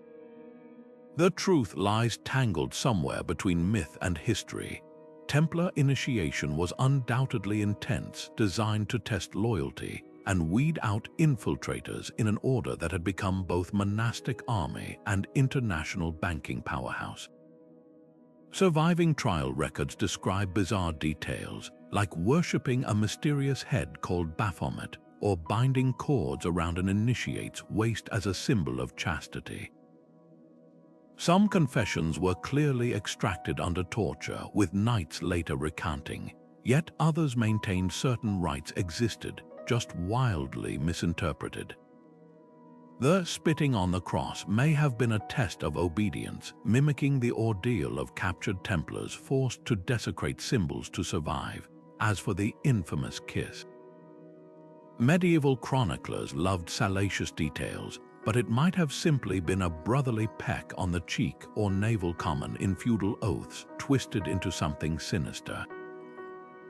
The truth lies tangled somewhere between myth and history. Templar initiation was undoubtedly intense, designed to test loyalty and weed out infiltrators in an order that had become both monastic army and international banking powerhouse. Surviving trial records describe bizarre details, like worshipping a mysterious head called Baphomet, or binding cords around an initiate's waist as a symbol of chastity. Some confessions were clearly extracted under torture, with knights later recounting, yet others maintained certain rites existed, just wildly misinterpreted. The spitting on the cross may have been a test of obedience, mimicking the ordeal of captured Templars forced to desecrate symbols to survive. As for the infamous kiss, medieval chroniclers loved salacious details, but it might have simply been a brotherly peck on the cheek or naval common in feudal oaths twisted into something sinister.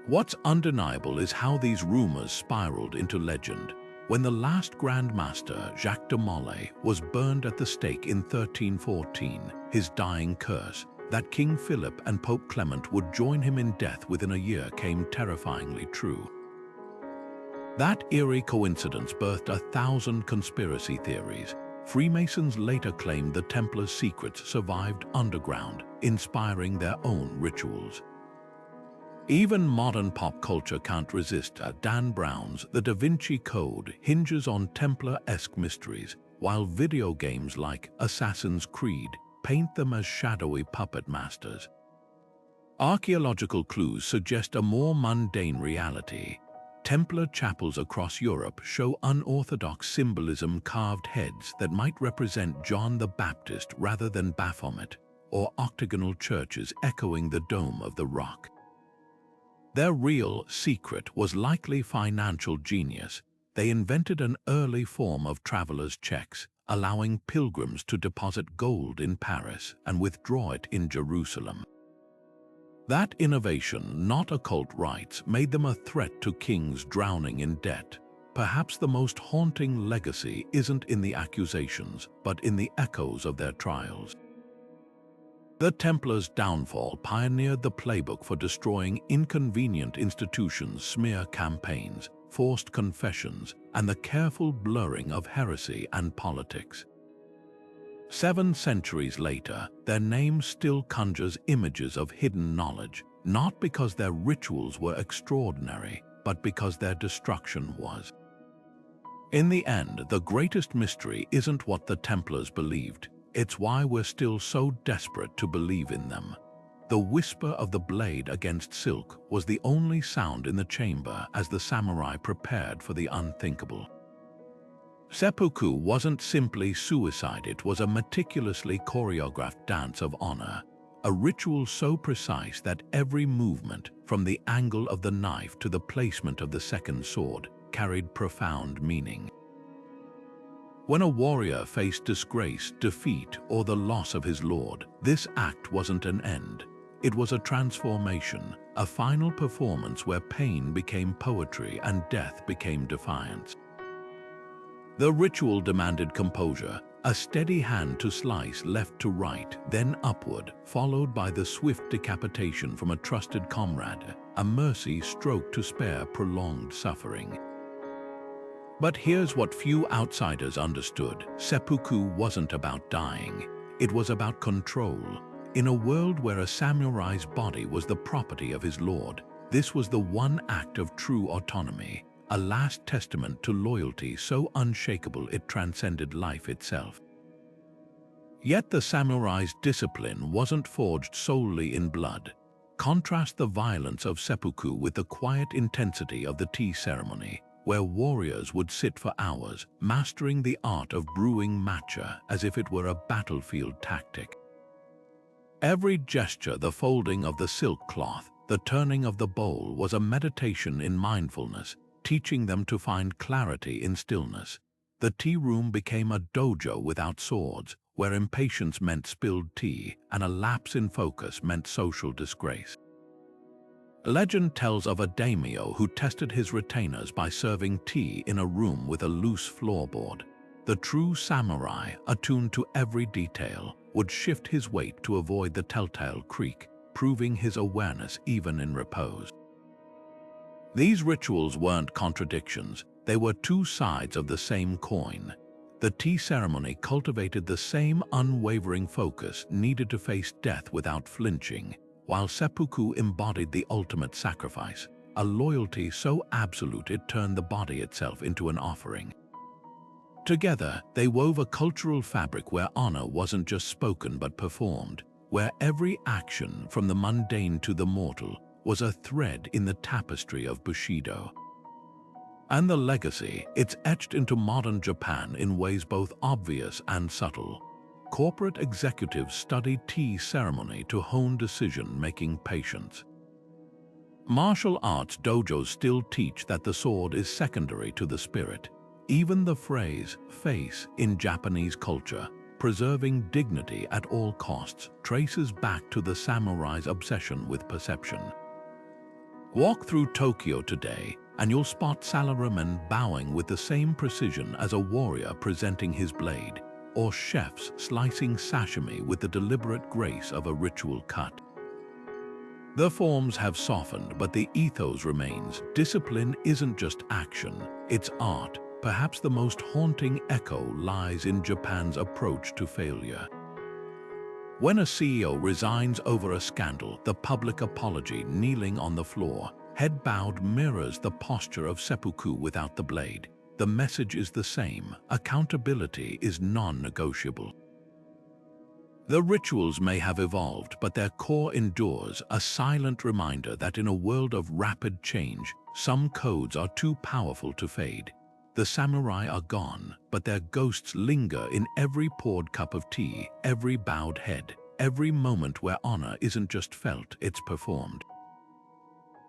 What's undeniable is how these rumors spiraled into legend. When the last Grand Master, Jacques de Molay, was burned at the stake in 1314, his dying curse, that King Philip and Pope Clement would join him in death within a year came terrifyingly true. That eerie coincidence birthed 1,000 conspiracy theories. Freemasons later claimed the Templars' secrets survived underground, inspiring their own rituals. Even modern pop culture can't resist. Dan Brown's The Da Vinci Code hinges on Templar-esque mysteries, while video games like Assassin's Creed paint them as shadowy puppet masters. Archaeological clues suggest a more mundane reality. Templar chapels across Europe show unorthodox symbolism, carved heads that might represent John the Baptist rather than Baphomet, or octagonal churches echoing the dome of the rock. Their real secret was likely financial genius. They invented an early form of travelers' checks, allowing pilgrims to deposit gold in Paris and withdraw it in Jerusalem. That innovation, not occult rites, made them a threat to kings drowning in debt. Perhaps the most haunting legacy isn't in the accusations, but in the echoes of their trials. The Templars' downfall pioneered the playbook for destroying inconvenient institutions, smear campaigns, forced confessions, and the careful blurring of heresy and politics. 7 centuries later, their name still conjures images of hidden knowledge, not because their rituals were extraordinary, but because their destruction was. In the end, the greatest mystery isn't what the Templars believed, it's why we're still so desperate to believe in them. The whisper of the blade against silk was the only sound in the chamber as the samurai prepared for the unthinkable. Seppuku wasn't simply suicide, it was a meticulously choreographed dance of honor, a ritual so precise that every movement, from the angle of the knife to the placement of the second sword, carried profound meaning. When a warrior faced disgrace, defeat, or the loss of his lord, this act wasn't an end. It was a transformation, a final performance where pain became poetry and death became defiance. The ritual demanded composure, a steady hand to slice left to right, then upward, followed by the swift decapitation from a trusted comrade, a mercy stroke to spare prolonged suffering. But here's what few outsiders understood: seppuku wasn't about dying, it was about control. In a world where a samurai's body was the property of his lord, this was the one act of true autonomy, a last testament to loyalty so unshakable it transcended life itself. Yet the samurai's discipline wasn't forged solely in blood. Contrast the violence of seppuku with the quiet intensity of the tea ceremony, where warriors would sit for hours, mastering the art of brewing matcha as if it were a battlefield tactic. Every gesture, the folding of the silk cloth, the turning of the bowl, was a meditation in mindfulness, teaching them to find clarity in stillness. The tea room became a dojo without swords, where impatience meant spilled tea and a lapse in focus meant social disgrace. Legend tells of a daimyo who tested his retainers by serving tea in a room with a loose floorboard. The true samurai, attuned to every detail, would shift his weight to avoid the telltale creak, proving his awareness even in repose. These rituals weren't contradictions, they were two sides of the same coin. The tea ceremony cultivated the same unwavering focus needed to face death without flinching, while seppuku embodied the ultimate sacrifice, a loyalty so absolute it turned the body itself into an offering. Together, they wove a cultural fabric where honor wasn't just spoken but performed, where every action, from the mundane to the mortal, was a thread in the tapestry of Bushido. And the legacy, it's etched into modern Japan in ways both obvious and subtle. Corporate executives studied tea ceremony to hone decision-making patience. Martial arts dojos still teach that the sword is secondary to the spirit. Even the phrase "face" in Japanese culture, preserving dignity at all costs, traces back to the samurai's obsession with perception. Walk through Tokyo today, and you'll spot salarymen bowing with the same precision as a warrior presenting his blade, or chefs slicing sashimi with the deliberate grace of a ritual cut. The forms have softened, but the ethos remains. Discipline isn't just action, it's art. Perhaps the most haunting echo lies in Japan's approach to failure. When a CEO resigns over a scandal, the public apology, kneeling on the floor, head bowed, mirrors the posture of seppuku without the blade. The message is the same: accountability is non-negotiable. The rituals may have evolved, but their core endures, a silent reminder that in a world of rapid change, some codes are too powerful to fade. The samurai are gone, but their ghosts linger in every poured cup of tea, every bowed head, every moment where honor isn't just felt, it's performed.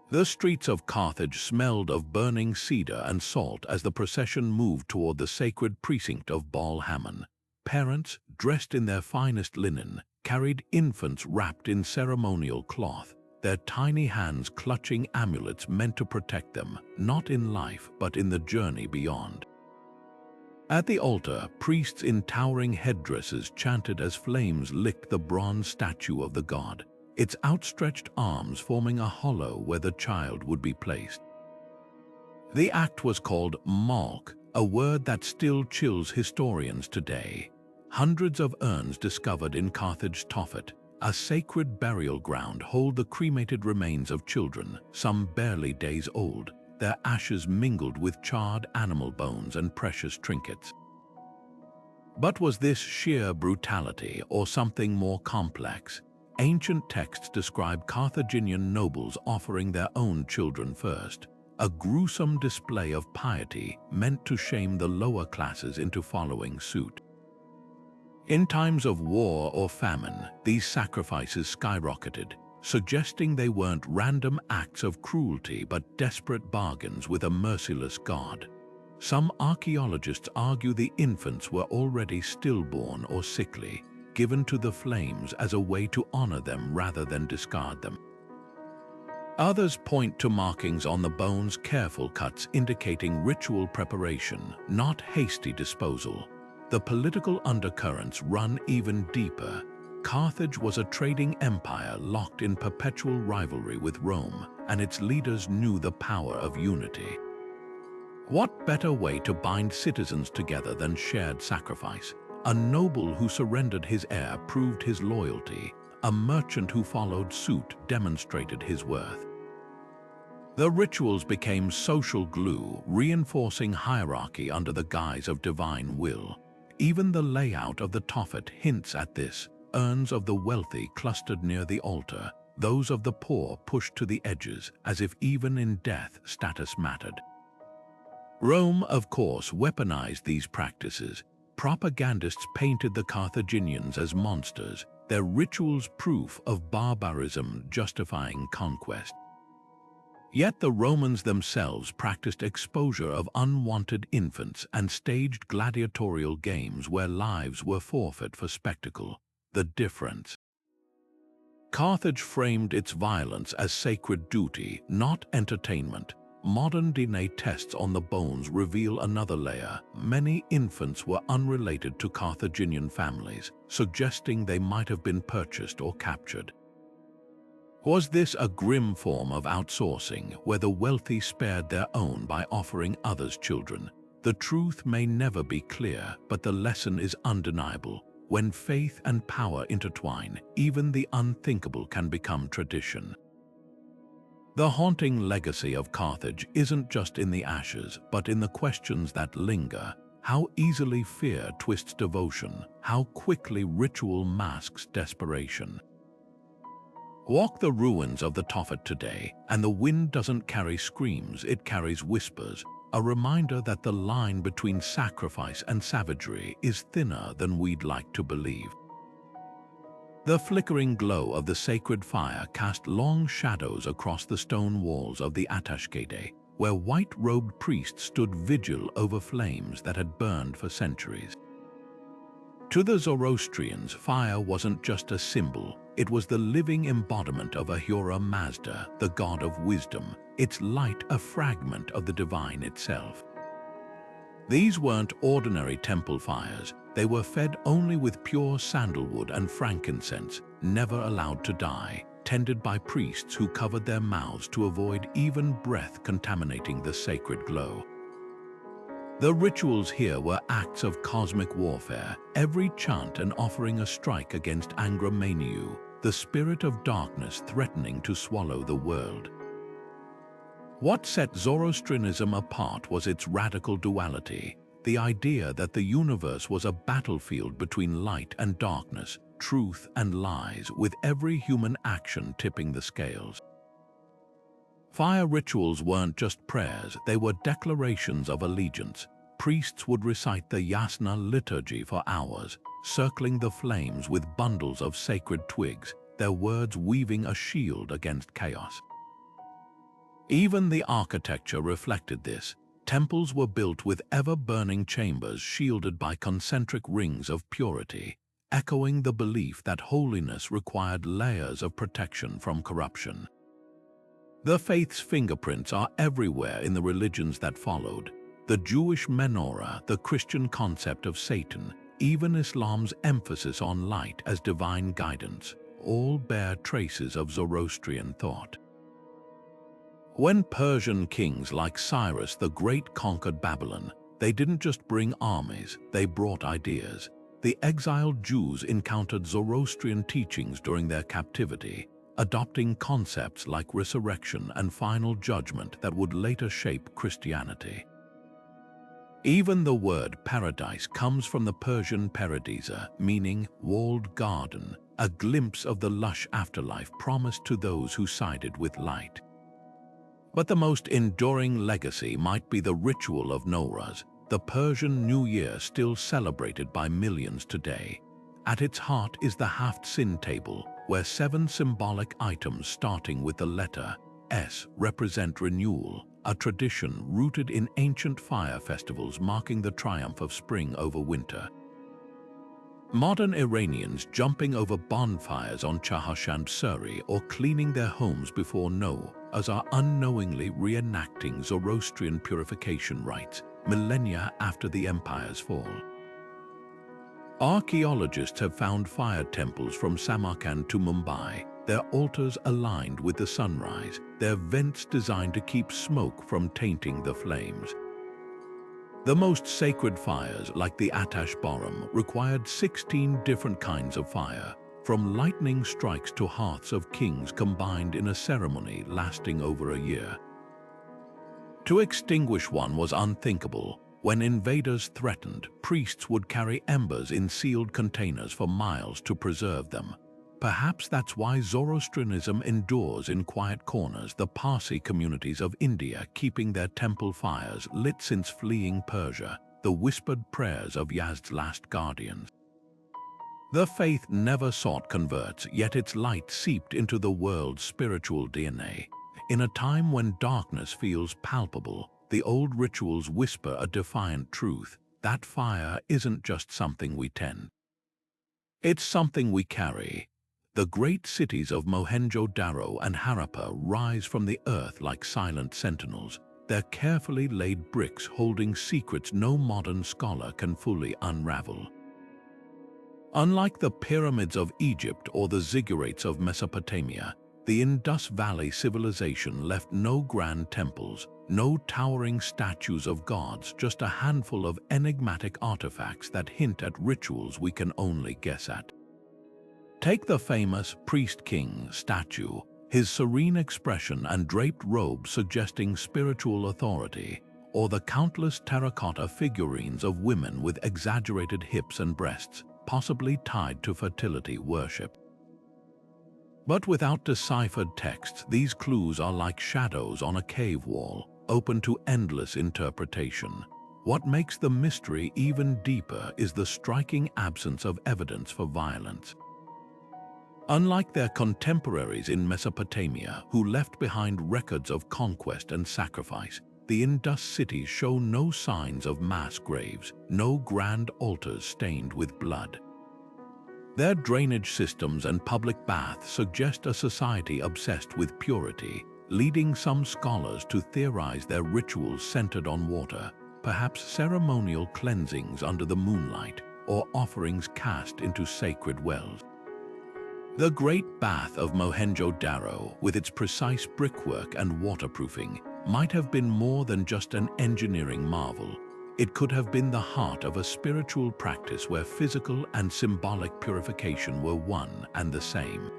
The streets of Carthage smelled of burning cedar and salt as the procession moved toward the sacred precinct of Baal Hamon. Parents, dressed in their finest linen, carried infants wrapped in ceremonial cloth, their tiny hands clutching amulets meant to protect them, not in life but in the journey beyond. At the altar, priests in towering headdresses chanted as flames licked the bronze statue of the god, its outstretched arms forming a hollow where the child would be placed. The act was called malk, a word that still chills historians today. Hundreds of urns discovered in Carthage's Tophet, a sacred burial ground, hold the cremated remains of children, some barely days old, their ashes mingled with charred animal bones and precious trinkets. But was this sheer brutality or something more complex? Ancient texts describe Carthaginian nobles offering their own children first, a gruesome display of piety meant to shame the lower classes into following suit. In times of war or famine, these sacrifices skyrocketed, suggesting they weren't random acts of cruelty but desperate bargains with a merciless god. Some archaeologists argue the infants were already stillborn or sickly, given to the flames as a way to honor them rather than discard them. Others point to markings on the bones, careful cuts indicating ritual preparation, not hasty disposal. The political undercurrents run even deeper. Carthage was a trading empire locked in perpetual rivalry with Rome, and its leaders knew the power of unity. What better way to bind citizens together than shared sacrifice? A noble who surrendered his heir proved his loyalty. A merchant who followed suit demonstrated his worth. The rituals became social glue, reinforcing hierarchy under the guise of divine will. Even the layout of the Tophet hints at this. Urns of the wealthy clustered near the altar, those of the poor pushed to the edges, as if even in death status mattered. Rome, of course, weaponized these practices. Propagandists painted the Carthaginians as monsters, their rituals proof of barbarism justifying conquest. Yet the Romans themselves practiced exposure of unwanted infants and staged gladiatorial games where lives were forfeit for spectacle. The difference. Carthage framed its violence as sacred duty, not entertainment. Modern DNA tests on the bones reveal another layer. Many infants were unrelated to Carthaginian families, suggesting they might have been purchased or captured. Was this a grim form of outsourcing, where the wealthy spared their own by offering others children? The truth may never be clear, but the lesson is undeniable. When faith and power intertwine, even the unthinkable can become tradition. The haunting legacy of Carthage isn't just in the ashes, but in the questions that linger. How easily fear twists devotion, how quickly ritual masks desperation. Walk the ruins of the Tophet today, and the wind doesn't carry screams, it carries whispers, a reminder that the line between sacrifice and savagery is thinner than we'd like to believe. The flickering glow of the sacred fire cast long shadows across the stone walls of the Atashkede, where white-robed priests stood vigil over flames that had burned for centuries. To the Zoroastrians, fire wasn't just a symbol, it was the living embodiment of Ahura Mazda, the god of wisdom, its light a fragment of the divine itself. These weren't ordinary temple fires, they were fed only with pure sandalwood and frankincense, never allowed to die, tended by priests who covered their mouths to avoid even breath contaminating the sacred glow. The rituals here were acts of cosmic warfare, every chant an offering a strike against Angra Mainyu, the spirit of darkness threatening to swallow the world. What set Zoroastrianism apart was its radical duality, the idea that the universe was a battlefield between light and darkness, truth and lies, with every human action tipping the scales. Fire rituals weren't just prayers, they were declarations of allegiance. Priests would recite the yasna liturgy for hours, circling the flames with bundles of sacred twigs, their words weaving a shield against chaos. Even the architecture reflected this. Temples were built with ever-burning chambers shielded by concentric rings of purity, echoing the belief that holiness required layers of protection from corruption. The faith's fingerprints are everywhere in the religions that followed. The Jewish menorah, the Christian concept of Satan, even Islam's emphasis on light as divine guidance, all bear traces of Zoroastrian thought. When Persian kings like Cyrus the Great conquered Babylon, they didn't just bring armies, they brought ideas. The exiled Jews encountered Zoroastrian teachings during their captivity, adopting concepts like resurrection and final judgment that would later shape Christianity. Even the word paradise comes from the Persian paradisa, meaning walled garden, a glimpse of the lush afterlife promised to those who sided with light. But the most enduring legacy might be the ritual of Nowruz, the Persian New Year still celebrated by millions today. At its heart is the Haft Sin table, where 7 symbolic items starting with the letter S represent renewal, a tradition rooted in ancient fire festivals marking the triumph of spring over winter. Modern Iranians jumping over bonfires on Chahashan Suri or cleaning their homes before Nowruz are unknowingly reenacting Zoroastrian purification rites millennia after the empire's fall. Archaeologists have found fire temples from Samarkand to Mumbai, their altars aligned with the sunrise, their vents designed to keep smoke from tainting the flames. The most sacred fires, like the Atash Borum, required 16 different kinds of fire, from lightning strikes to hearths of kings combined in a ceremony lasting over a year. To extinguish one was unthinkable. When invaders threatened, priests would carry embers in sealed containers for miles to preserve them. Perhaps that's why Zoroastrianism endures in quiet corners, the Parsi communities of India keeping their temple fires lit since fleeing Persia, the whispered prayers of Yazd's last guardians. The faith never sought converts, yet its light seeped into the world's spiritual DNA. In a time when darkness feels palpable, the old rituals whisper a defiant truth: that fire isn't just something we tend. It's something we carry. The great cities of Mohenjo-Daro and Harappa rise from the earth like silent sentinels, their carefully laid bricks holding secrets no modern scholar can fully unravel. Unlike the pyramids of Egypt or the ziggurats of Mesopotamia, the Indus Valley civilization left no grand temples, no towering statues of gods, just a handful of enigmatic artifacts that hint at rituals we can only guess at. Take the famous priest-king statue, his serene expression and draped robe suggesting spiritual authority, or the countless terracotta figurines of women with exaggerated hips and breasts, possibly tied to fertility worship. But without deciphered texts, these clues are like shadows on a cave wall, open to endless interpretation. What makes the mystery even deeper is the striking absence of evidence for violence. Unlike their contemporaries in Mesopotamia, who left behind records of conquest and sacrifice, the Indus cities show no signs of mass graves, no grand altars stained with blood. Their drainage systems and public baths suggest a society obsessed with purity, leading some scholars to theorize their rituals centered on water, perhaps ceremonial cleansings under the moonlight, or offerings cast into sacred wells. The Great Bath of Mohenjo-Daro, with its precise brickwork and waterproofing, might have been more than just an engineering marvel. It could have been the heart of a spiritual practice where physical and symbolic purification were one and the same.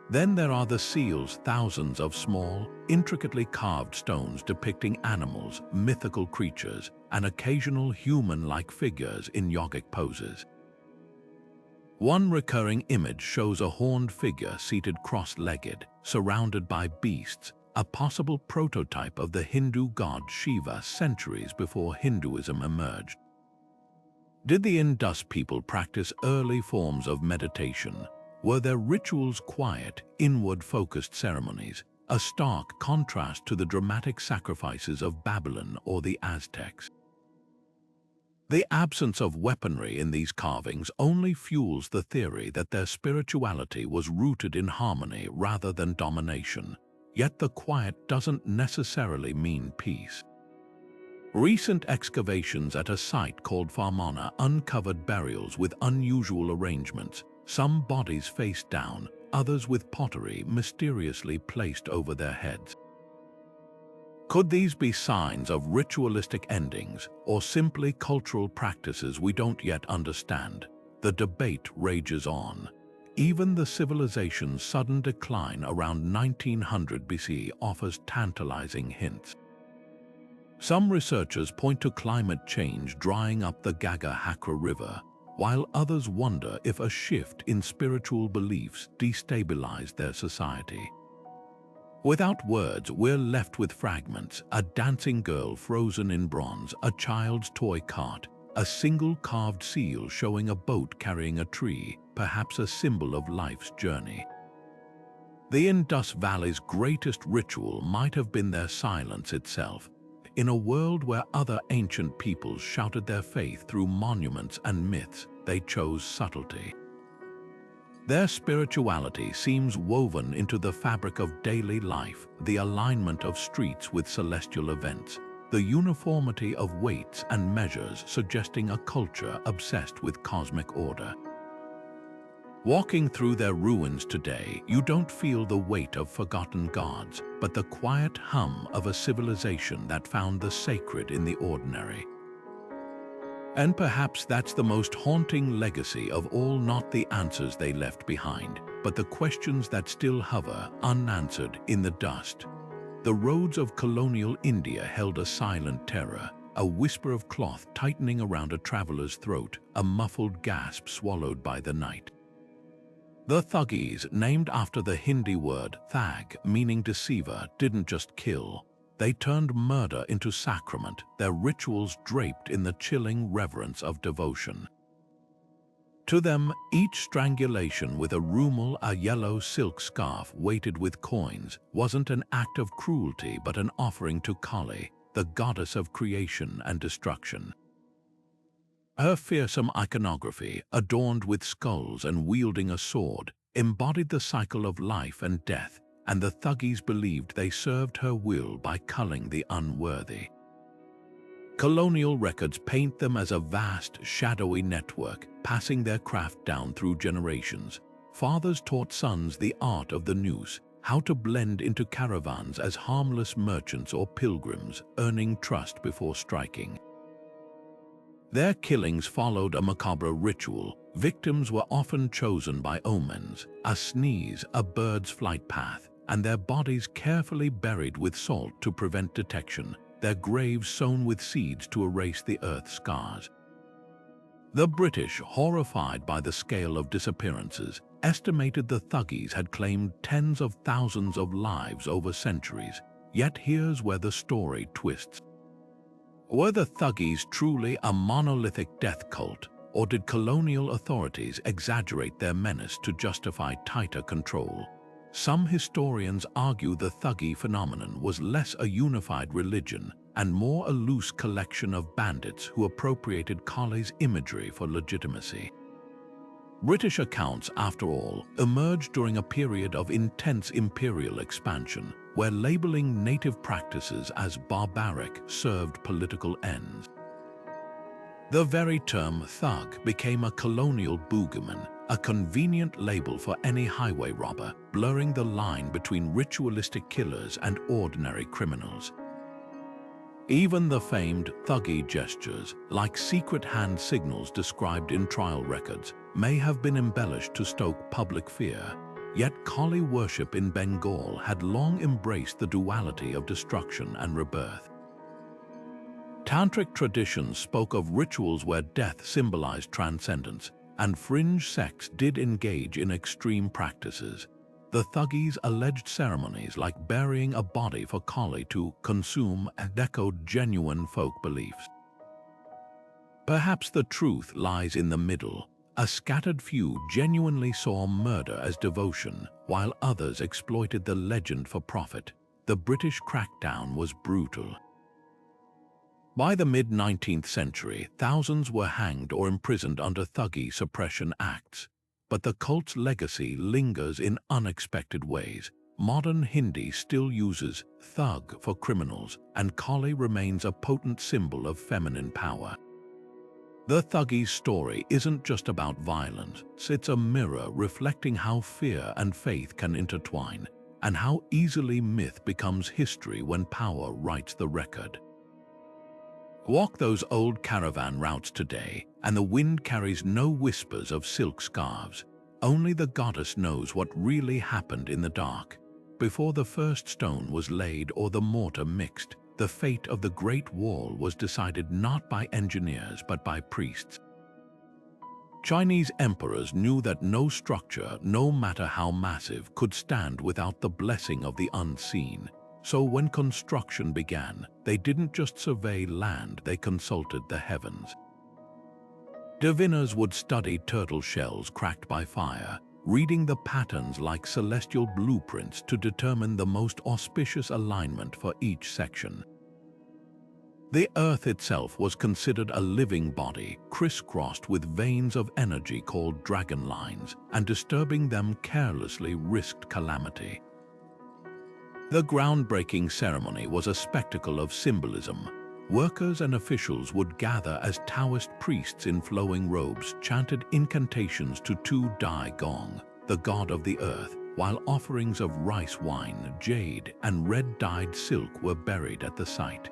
Then there are the seals, thousands of small, intricately carved stones depicting animals, mythical creatures, and occasional human-like figures in yogic poses. One recurring image shows a horned figure seated cross-legged, surrounded by beasts, a possible prototype of the Hindu god Shiva centuries before Hinduism emerged. Did the Indus people practice early forms of meditation? Were their rituals quiet, inward-focused ceremonies, a stark contrast to the dramatic sacrifices of Babylon or the Aztecs? The absence of weaponry in these carvings only fuels the theory that their spirituality was rooted in harmony rather than domination. Yet the quiet doesn't necessarily mean peace. Recent excavations at a site called Farmana uncovered burials with unusual arrangements, some bodies face down, others with pottery mysteriously placed over their heads. Could these be signs of ritualistic endings or simply cultural practices we don't yet understand? The debate rages on. Even the civilization's sudden decline around 1900 BC offers tantalizing hints. Some researchers point to climate change drying up the Gaga-Hakra River, while others wonder if a shift in spiritual beliefs destabilized their society. Without words, we're left with fragments: a dancing girl frozen in bronze, a child's toy cart, a single carved seal showing a boat carrying a tree, perhaps a symbol of life's journey. The Indus Valley's greatest ritual might have been their silence itself. In a world where other ancient peoples shouted their faith through monuments and myths, they chose subtlety. Their spirituality seems woven into the fabric of daily life, the alignment of streets with celestial events, the uniformity of weights and measures suggesting a culture obsessed with cosmic order. Walking through their ruins today, you don't feel the weight of forgotten gods, but the quiet hum of a civilization that found the sacred in the ordinary. And perhaps that's the most haunting legacy of all, not the answers they left behind, but the questions that still hover unanswered in the dust. The roads of colonial India held a silent terror, a whisper of cloth tightening around a traveler's throat, a muffled gasp swallowed by the night. The Thuggees, named after the Hindi word thag, meaning deceiver, didn't just kill. They turned murder into sacrament, their rituals draped in the chilling reverence of devotion. To them, each strangulation with a rumal, a yellow silk scarf weighted with coins, wasn't an act of cruelty but an offering to Kali, the goddess of creation and destruction. Her fearsome iconography, adorned with skulls and wielding a sword, embodied the cycle of life and death, and the Thuggees believed they served her will by culling the unworthy. Colonial records paint them as a vast, shadowy network, passing their craft down through generations. Fathers taught sons the art of the noose, how to blend into caravans as harmless merchants or pilgrims, earning trust before striking. Their killings followed a macabre ritual. Victims were often chosen by omens, a sneeze, a bird's flight path, and their bodies carefully buried with salt to prevent detection, their graves sown with seeds to erase the earth's scars. The British, horrified by the scale of disappearances, estimated the Thuggees had claimed tens of thousands of lives over centuries. Yet here's where the story twists. Were the Thuggees truly a monolithic death cult, or did colonial authorities exaggerate their menace to justify tighter control? Some historians argue the Thuggee phenomenon was less a unified religion and more a loose collection of bandits who appropriated Kali's imagery for legitimacy. British accounts, after all, emerged during a period of intense imperial expansion, where labeling native practices as barbaric served political ends. The very term thug became a colonial boogeyman, a convenient label for any highway robber, blurring the line between ritualistic killers and ordinary criminals. Even the famed Thuggee gestures, like secret hand signals described in trial records, may have been embellished to stoke public fear. Yet Kali worship in Bengal had long embraced the duality of destruction and rebirth. Tantric traditions spoke of rituals where death symbolized transcendence, and fringe sects did engage in extreme practices. The Thuggees alleged ceremonies like burying a body for Kali to consume echoed genuine folk beliefs. Perhaps the truth lies in the middle. A scattered few genuinely saw murder as devotion, while others exploited the legend for profit. The British crackdown was brutal. By the mid-19th century, thousands were hanged or imprisoned under Thuggee suppression acts. But the cult's legacy lingers in unexpected ways. Modern Hindi still uses thug for criminals, and Kali remains a potent symbol of feminine power. The Thuggee's story isn't just about violence, it's a mirror reflecting how fear and faith can intertwine, and how easily myth becomes history when power writes the record. Walk those old caravan routes today, and the wind carries no whispers of silk scarves. Only the goddess knows what really happened in the dark. Before the first stone was laid or the mortar mixed, the fate of the Great Wall was decided not by engineers but by priests. Chinese emperors knew that no structure, no matter how massive, could stand without the blessing of the unseen. So when construction began, they didn't just survey land, they consulted the heavens. Diviners would study turtle shells cracked by fire, reading the patterns like celestial blueprints to determine the most auspicious alignment for each section. The earth itself was considered a living body, crisscrossed with veins of energy called dragon lines, and disturbing them carelessly risked calamity. The groundbreaking ceremony was a spectacle of symbolism. Workers and officials would gather as Taoist priests in flowing robes chanted incantations to Tu Dai Gong, the god of the earth, while offerings of rice wine, jade, and red-dyed silk were buried at the site.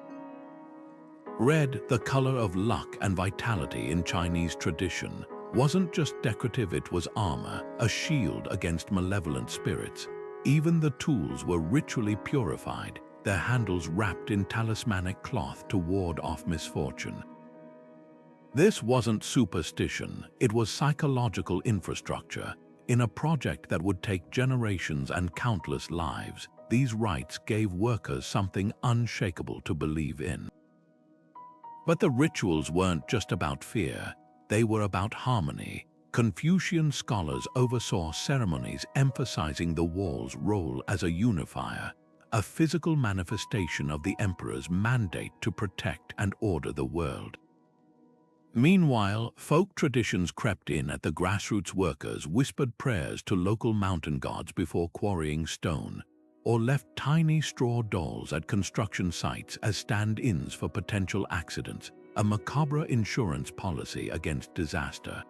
Red, the color of luck and vitality in Chinese tradition, wasn't just decorative, it was armor, a shield against malevolent spirits. Even the tools were ritually purified, their handles wrapped in talismanic cloth to ward off misfortune. This wasn't superstition, it was psychological infrastructure. In a project that would take generations and countless lives, these rites gave workers something unshakable to believe in. But the rituals weren't just about fear, they were about harmony. Confucian scholars oversaw ceremonies emphasizing the wall's role as a unifier, a physical manifestation of the emperor's mandate to protect and order the world. Meanwhile, folk traditions crept in at the grassroots. Workers whispered prayers to local mountain gods before quarrying stone, or left tiny straw dolls at construction sites as stand-ins for potential accidents, a macabre insurance policy against disaster.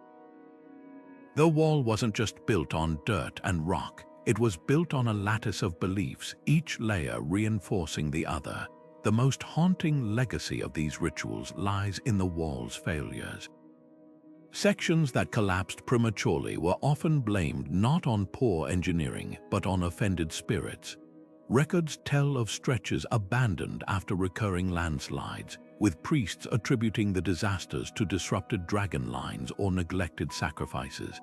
The wall wasn't just built on dirt and rock, it was built on a lattice of beliefs, each layer reinforcing the other. The most haunting legacy of these rituals lies in the wall's failures. Sections that collapsed prematurely were often blamed not on poor engineering, but on offended spirits. Records tell of stretches abandoned after recurring landslides, with priests attributing the disasters to disrupted dragon lines or neglected sacrifices.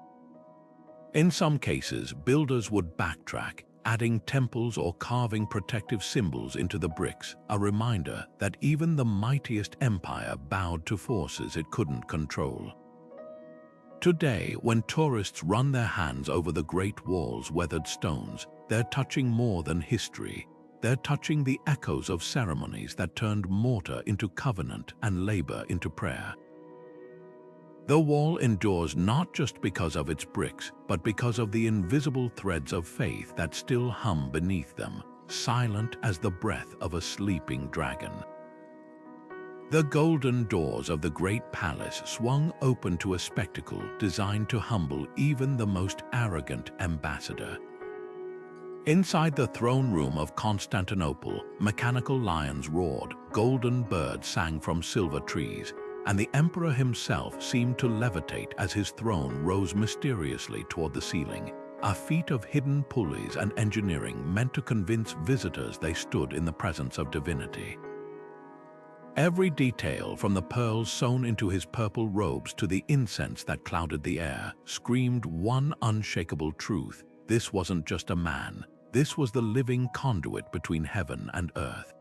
In some cases, builders would backtrack, adding temples or carving protective symbols into the bricks, a reminder that even the mightiest empire bowed to forces it couldn't control. Today, when tourists run their hands over the Great Wall's weathered stones, they're touching more than history. They're touching the echoes of ceremonies that turned mortar into covenant and labor into prayer. The wall endures not just because of its bricks, but because of the invisible threads of faith that still hum beneath them, silent as the breath of a sleeping dragon. The golden doors of the great palace swung open to a spectacle designed to humble even the most arrogant ambassador. Inside the throne room of Constantinople, mechanical lions roared, golden birds sang from silver trees, and the emperor himself seemed to levitate as his throne rose mysteriously toward the ceiling, a feat of hidden pulleys and engineering meant to convince visitors they stood in the presence of divinity. Every detail, from the pearls sewn into his purple robes to the incense that clouded the air, screamed one unshakable truth. This wasn't just a man. This was the living conduit between heaven and earth.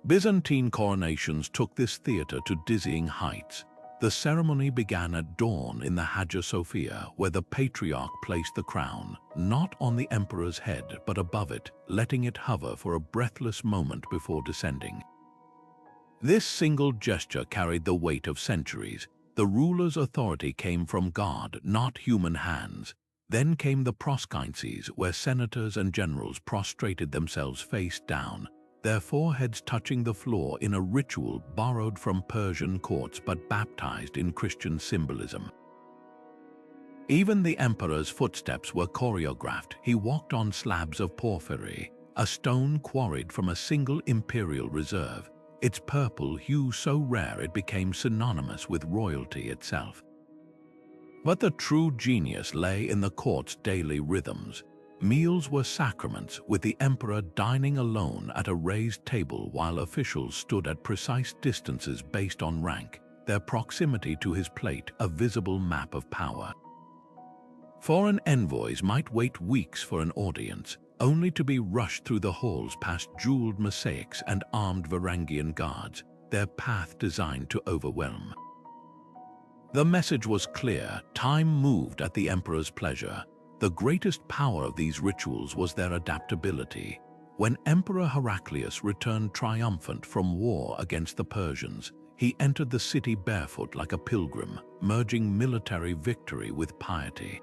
Byzantine coronations took this theater to dizzying heights. The ceremony began at dawn in the Hagia Sophia, where the patriarch placed the crown, not on the emperor's head, but above it, letting it hover for a breathless moment before descending. This single gesture carried the weight of centuries. The ruler's authority came from God, not human hands. Then came the proskyneses, where senators and generals prostrated themselves face down, their foreheads touching the floor in a ritual borrowed from Persian courts but baptized in Christian symbolism. Even the emperor's footsteps were choreographed. He walked on slabs of porphyry, a stone quarried from a single imperial reserve, its purple hue so rare it became synonymous with royalty itself. But the true genius lay in the court's daily rhythms. Meals were sacraments, with the emperor dining alone at a raised table while officials stood at precise distances based on rank, their proximity to his plate a visible map of power. Foreign envoys might wait weeks for an audience, only to be rushed through the halls past jeweled mosaics and armed Varangian guards, their path designed to overwhelm. The message was clear: time moved at the emperor's pleasure. The greatest power of these rituals was their adaptability. When Emperor Heraclius returned triumphant from war against the Persians, he entered the city barefoot like a pilgrim, merging military victory with piety.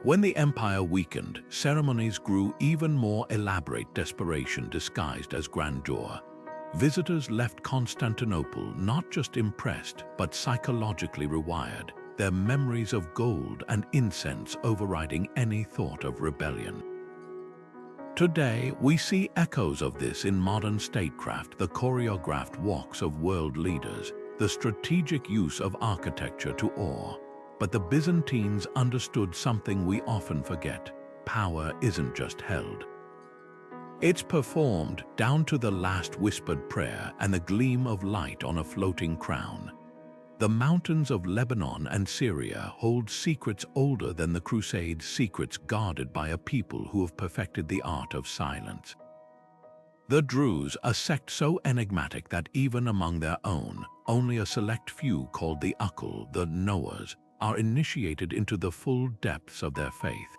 When the empire weakened, ceremonies grew even more elaborate, desperation disguised as grandeur. Visitors left Constantinople not just impressed, but psychologically rewired, their memories of gold and incense overriding any thought of rebellion. Today, we see echoes of this in modern statecraft, the choreographed walks of world leaders, the strategic use of architecture to awe. But the Byzantines understood something we often forget: power isn't just held. It's performed, down to the last whispered prayer and the gleam of light on a floating crown. The mountains of Lebanon and Syria hold secrets older than the Crusades, secrets guarded by a people who have perfected the art of silence. The Druids, a sect so enigmatic that even among their own, only a select few called the Uckle, the knowers, are initiated into the full depths of their faith.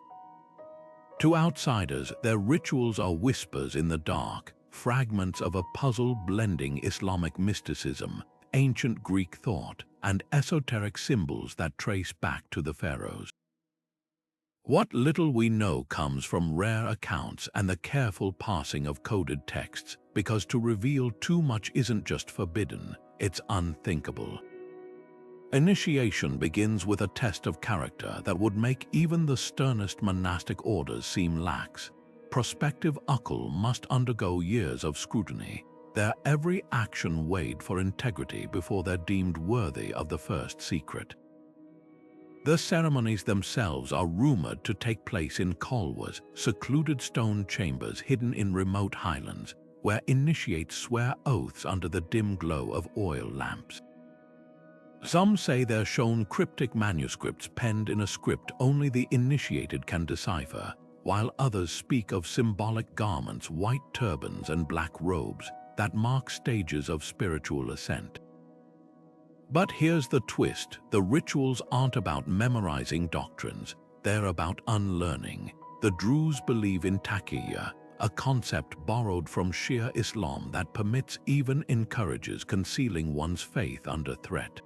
To outsiders, their rituals are whispers in the dark, fragments of a puzzle blending Islamic mysticism, ancient Greek thought, and esoteric symbols that trace back to the pharaohs. What little we know comes from rare accounts and the careful parsing of coded texts, because to reveal too much isn't just forbidden, it's unthinkable. Initiation begins with a test of character that would make even the sternest monastic orders seem lax. Prospective Uckle must undergo years of scrutiny, their every action weighed for integrity before they're deemed worthy of the first secret. The ceremonies themselves are rumored to take place in kolwas, secluded stone chambers hidden in remote highlands, where initiates swear oaths under the dim glow of oil lamps. Some say they're shown cryptic manuscripts penned in a script only the initiated can decipher, while others speak of symbolic garments, white turbans and black robes, that mark stages of spiritual ascent. But here's the twist: the rituals aren't about memorizing doctrines, they're about unlearning. The Druze believe in taqiyya, a concept borrowed from Shia Islam that permits, even encourages, concealing one's faith under threat.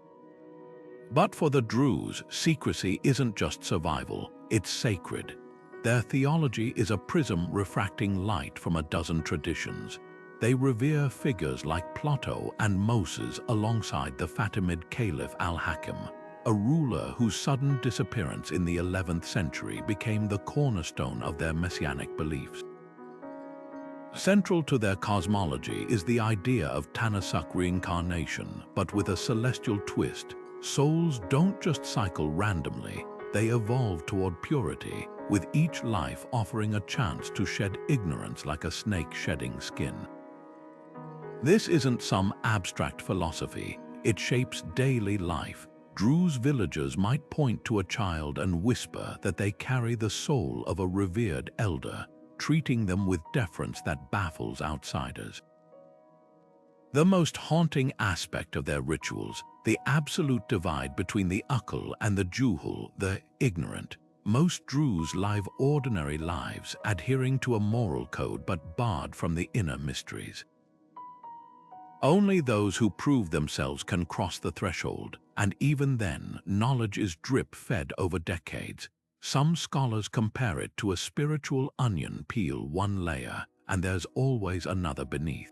But for the Druze, secrecy isn't just survival, it's sacred. Their theology is a prism refracting light from a dozen traditions. They revere figures like Plato and Moses alongside the Fatimid Caliph al-Hakim, a ruler whose sudden disappearance in the 11th century became the cornerstone of their messianic beliefs. Central to their cosmology is the idea of Tanasuk reincarnation, but with a celestial twist. Souls don't just cycle randomly, they evolve toward purity, with each life offering a chance to shed ignorance like a snake shedding skin. This isn't some abstract philosophy. It shapes daily life. Druze villagers might point to a child and whisper that they carry the soul of a revered elder, treating them with deference that baffles outsiders. The most haunting aspect of their rituals, the absolute divide between the Ukul and the Juhul, the ignorant. Most Druze live ordinary lives, adhering to a moral code but barred from the inner mysteries. Only those who prove themselves can cross the threshold, and even then, knowledge is drip-fed over decades. Some scholars compare it to a spiritual onion peel one layer, and there's always another beneath.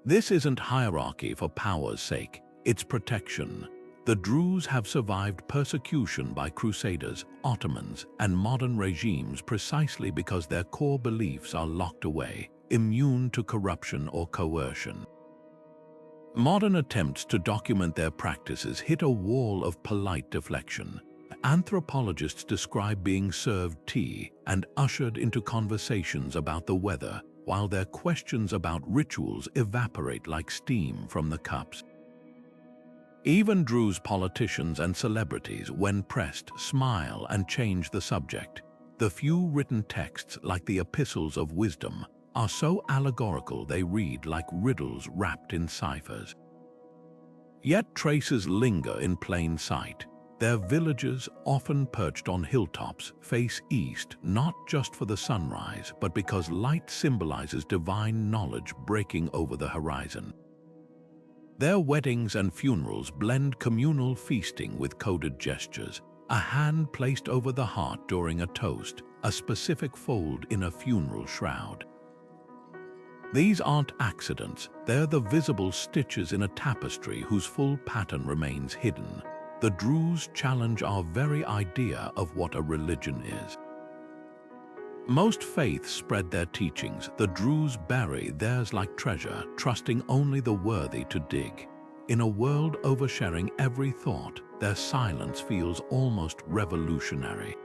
This isn't hierarchy for power's sake, it's protection. The Druze have survived persecution by Crusaders, Ottomans, and modern regimes precisely because their core beliefs are locked away, immune to corruption or coercion. Modern attempts to document their practices hit a wall of polite deflection. Anthropologists describe being served tea and ushered into conversations about the weather, while their questions about rituals evaporate like steam from the cups. Even Druze politicians and celebrities, when pressed, smile and change the subject. The few written texts, like the Epistles of Wisdom, are so allegorical they read like riddles wrapped in ciphers. Yet traces linger in plain sight. Their villages, often perched on hilltops, face east not just for the sunrise, but because light symbolizes divine knowledge breaking over the horizon. Their weddings and funerals blend communal feasting with coded gestures, a hand placed over the heart during a toast, a specific fold in a funeral shroud. These aren't accidents, they're the visible stitches in a tapestry whose full pattern remains hidden. The Druze challenge our very idea of what a religion is. Most faiths spread their teachings. The Druze bury theirs like treasure, trusting only the worthy to dig. In a world oversharing every thought, their silence feels almost revolutionary.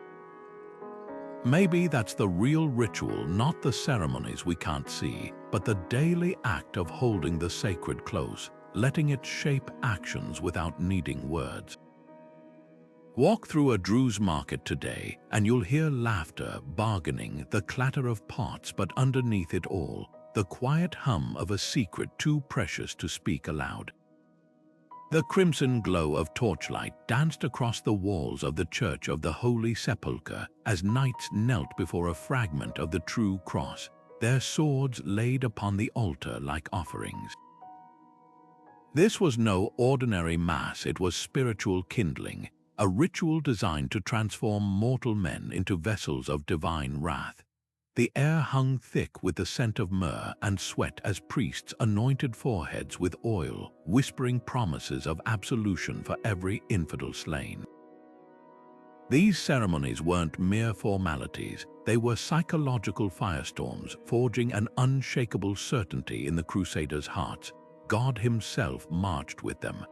Maybe that's the real ritual, not the ceremonies we can't see, but the daily act of holding the sacred close, letting it shape actions without needing words. Walk through a Druze market today, and you'll hear laughter, bargaining, the clatter of pots, but underneath it all, the quiet hum of a secret too precious to speak aloud. The crimson glow of torchlight danced across the walls of the Church of the Holy Sepulchre as knights knelt before a fragment of the true cross, their swords laid upon the altar like offerings. This was no ordinary mass, it was spiritual kindling, a ritual designed to transform mortal men into vessels of divine wrath. The air hung thick with the scent of myrrh and sweat as priests anointed foreheads with oil, whispering promises of absolution for every infidel slain. These ceremonies weren't mere formalities, they were psychological firestorms, forging an unshakable certainty in the Crusaders' hearts. God himself marched with them.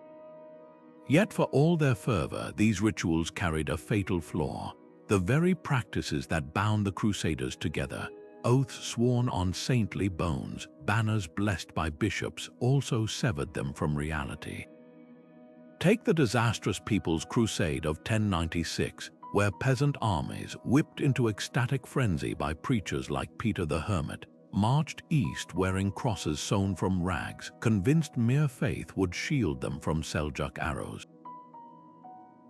Yet for all their fervor, these rituals carried a fatal flaw. The very practices that bound the Crusaders together, oaths sworn on saintly bones, banners blessed by bishops, also severed them from reality. Take the disastrous People's Crusade of 1096, where peasant armies, whipped into ecstatic frenzy by preachers like Peter the Hermit, marched east wearing crosses sewn from rags, convinced mere faith would shield them from Seljuk arrows.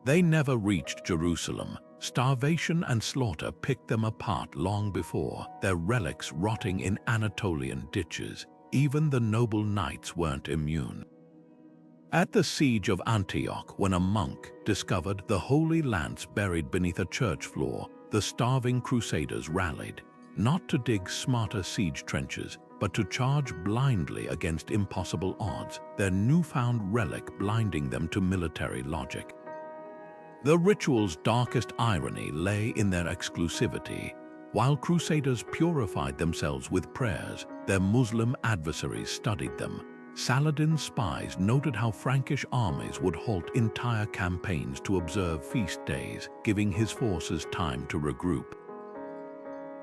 They never reached Jerusalem. Starvation and slaughter picked them apart long before, their relics rotting in Anatolian ditches. Even the noble knights weren't immune. At the siege of Antioch, when a monk discovered the holy lance buried beneath a church floor, the starving crusaders rallied, not to dig smarter siege trenches, but to charge blindly against impossible odds, their newfound relic blinding them to military logic. The ritual's darkest irony lay in their exclusivity. While crusaders purified themselves with prayers, their Muslim adversaries studied them. Saladin's spies noted how Frankish armies would halt entire campaigns to observe feast days, giving his forces time to regroup.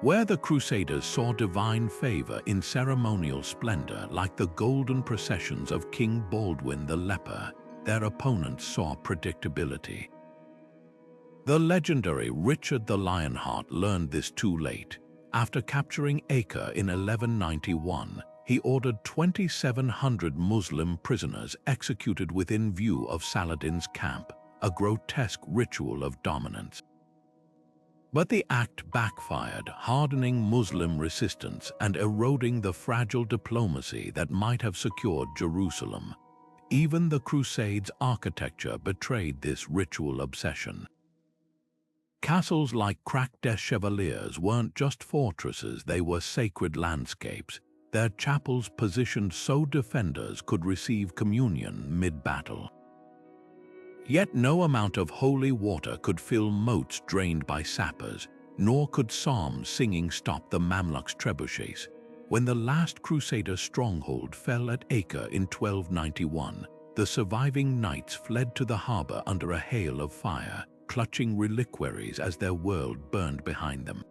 Where the Crusaders saw divine favor in ceremonial splendor like the golden processions of King Baldwin the Leper, their opponents saw predictability. The legendary Richard the Lionheart learned this too late. After capturing Acre in 1191, he ordered 2,700 Muslim prisoners executed within view of Saladin's camp, a grotesque ritual of dominance. But the act backfired, hardening Muslim resistance and eroding the fragile diplomacy that might have secured Jerusalem. Even the Crusades' architecture betrayed this ritual obsession. Castles like Crac des Chevaliers weren't just fortresses, they were sacred landscapes, their chapels positioned so defenders could receive communion mid-battle. Yet no amount of holy water could fill moats drained by sappers, nor could psalm singing stop the Mamluks' trebuchets. When the last Crusader stronghold fell at Acre in 1291, the surviving knights fled to the harbor under a hail of fire, clutching reliquaries as their world burned behind them.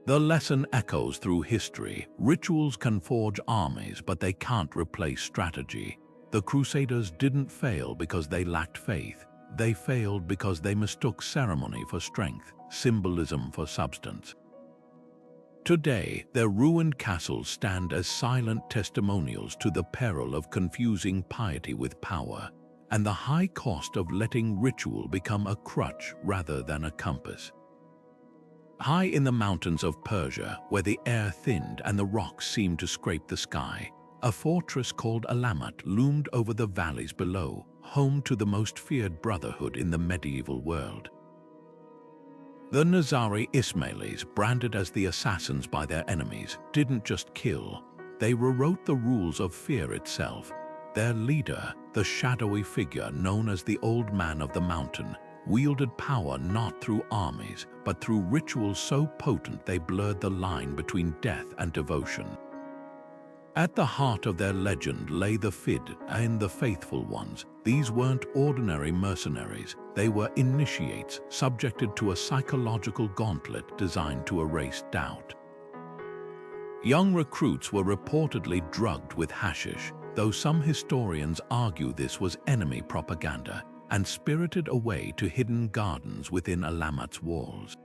The lesson echoes through history. Rituals can forge armies, but they can't replace strategy. The Crusaders didn't fail because they lacked faith. They failed because they mistook ceremony for strength, symbolism for substance. Today, their ruined castles stand as silent testimonials to the peril of confusing piety with power, and the high cost of letting ritual become a crutch rather than a compass. High in the mountains of Persia, where the air thinned and the rocks seemed to scrape the sky, a fortress called Alamat loomed over the valleys below, home to the most feared brotherhood in the medieval world. The Nizari Ismailis, branded as the assassins by their enemies, didn't just kill, they rewrote the rules of fear itself. Their leader, the shadowy figure known as the Old Man of the Mountain, wielded power not through armies, but through rituals so potent they blurred the line between death and devotion. At the heart of their legend lay the Fid and the Faithful Ones. These weren't ordinary mercenaries, they were initiates subjected to a psychological gauntlet designed to erase doubt. Young recruits were reportedly drugged with hashish, though some historians argue this was enemy propaganda, and spirited away to hidden gardens within Alamat's walls.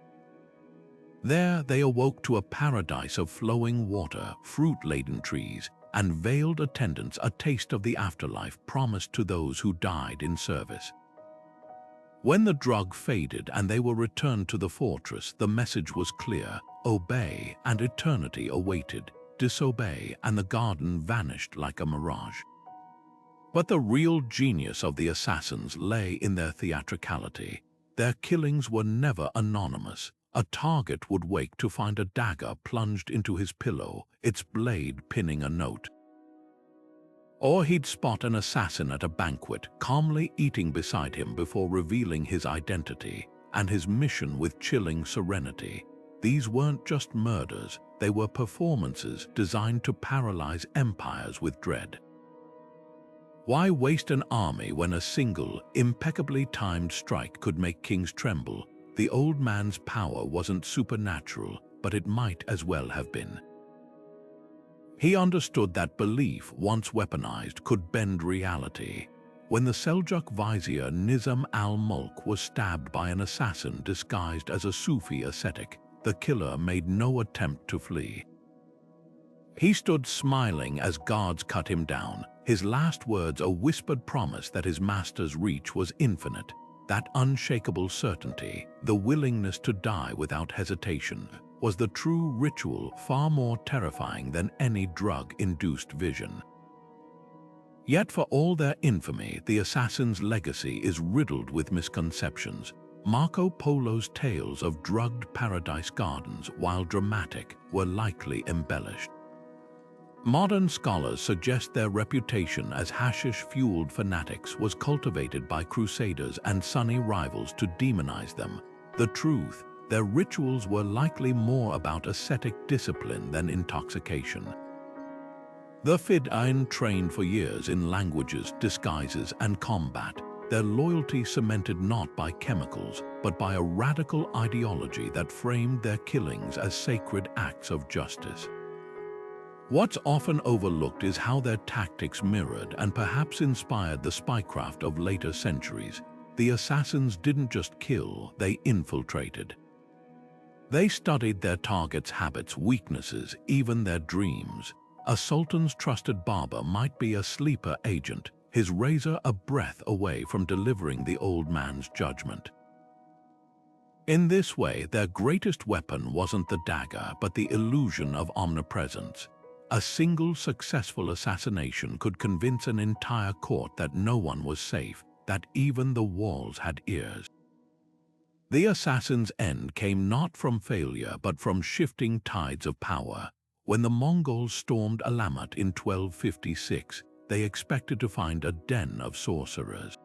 There they awoke to a paradise of flowing water, fruit-laden trees, and veiled attendants, a taste of the afterlife promised to those who died in service. When the drug faded and they were returned to the fortress, the message was clear: obey and eternity awaited, disobey and the garden vanished like a mirage. But the real genius of the assassins lay in their theatricality. Their killings were never anonymous. A target would wake to find a dagger plunged into his pillow, its blade pinning a note. Or he'd spot an assassin at a banquet, calmly eating beside him before revealing his identity and his mission with chilling serenity. These weren't just murders, they were performances designed to paralyze empires with dread. Why waste an army when a single, impeccably timed strike could make kings tremble? The old man's power wasn't supernatural, but it might as well have been. He understood that belief, once weaponized, could bend reality. When the Seljuk vizier Nizam al-Mulk was stabbed by an assassin disguised as a Sufi ascetic, the killer made no attempt to flee. He stood smiling as guards cut him down, his last words a whispered promise that his master's reach was infinite. That unshakable certainty, the willingness to die without hesitation, was the true ritual, far more terrifying than any drug-induced vision. Yet for all their infamy, the assassin's legacy is riddled with misconceptions. Marco Polo's tales of drugged paradise gardens, while dramatic, were likely embellished. Modern scholars suggest their reputation as hashish-fueled fanatics was cultivated by crusaders and sunny rivals to demonize them. The truth, their rituals were likely more about ascetic discipline than intoxication. The Fid'ain trained for years in languages, disguises, and combat. their loyalty cemented not by chemicals, but by a radical ideology that framed their killings as sacred acts of justice. What's often overlooked is how their tactics mirrored and perhaps inspired the spycraft of later centuries. The assassins didn't just kill, they infiltrated. They studied their target's habits, weaknesses, even their dreams. A sultan's trusted barber might be a sleeper agent, his razor a breath away from delivering the old man's judgment. In this way, their greatest weapon wasn't the dagger, but the illusion of omnipresence. A single successful assassination could convince an entire court that no one was safe, that even the walls had ears. The assassin's end came not from failure, but from shifting tides of power. When the Mongols stormed Alamat in 1256, they expected to find a den of sorcerers.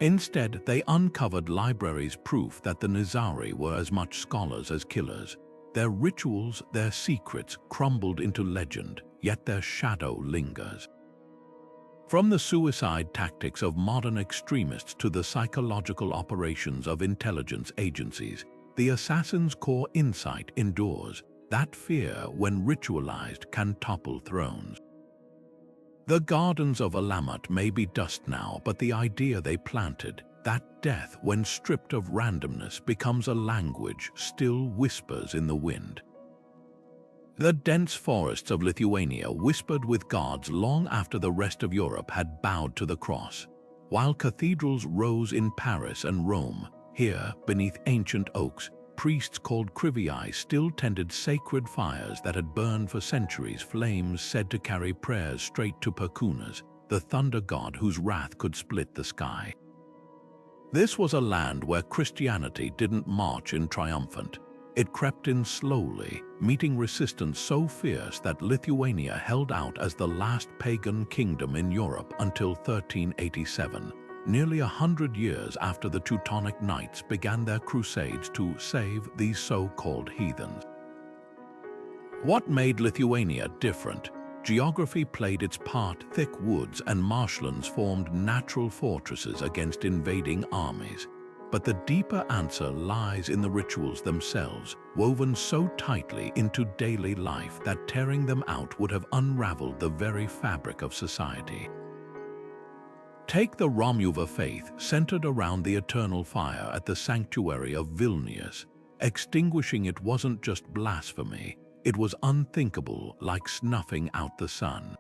Instead, they uncovered libraries, proof that the Nizari were as much scholars as killers. Their rituals, their secrets, crumbled into legend, yet their shadow lingers. From the suicide tactics of modern extremists to the psychological operations of intelligence agencies, the assassin's core insight endures. That fear, when ritualized, can topple thrones. The gardens of Alamat may be dust now, but the idea they planted, that death, when stripped of randomness, becomes a language, still whispers in the wind. The dense forests of Lithuania whispered with gods long after the rest of Europe had bowed to the cross. While cathedrals rose in Paris and Rome, here, beneath ancient oaks, priests called Crivii still tended sacred fires that had burned for centuries, flames said to carry prayers straight to Perkunas, the thunder god whose wrath could split the sky. This was a land where Christianity didn't march in triumphant. It crept in slowly, meeting resistance so fierce that Lithuania held out as the last pagan kingdom in Europe until 1387, nearly 100 years after the Teutonic Knights began their crusades to save these so-called heathens. What made Lithuania different? Geography played its part. Thick woods and marshlands formed natural fortresses against invading armies. But the deeper answer lies in the rituals themselves, woven so tightly into daily life that tearing them out would have unraveled the very fabric of society. Take the Romuva faith, centered around the eternal fire at the sanctuary of Vilnius. Extinguishing it wasn't just blasphemy, it was unthinkable, like snuffing out the sun.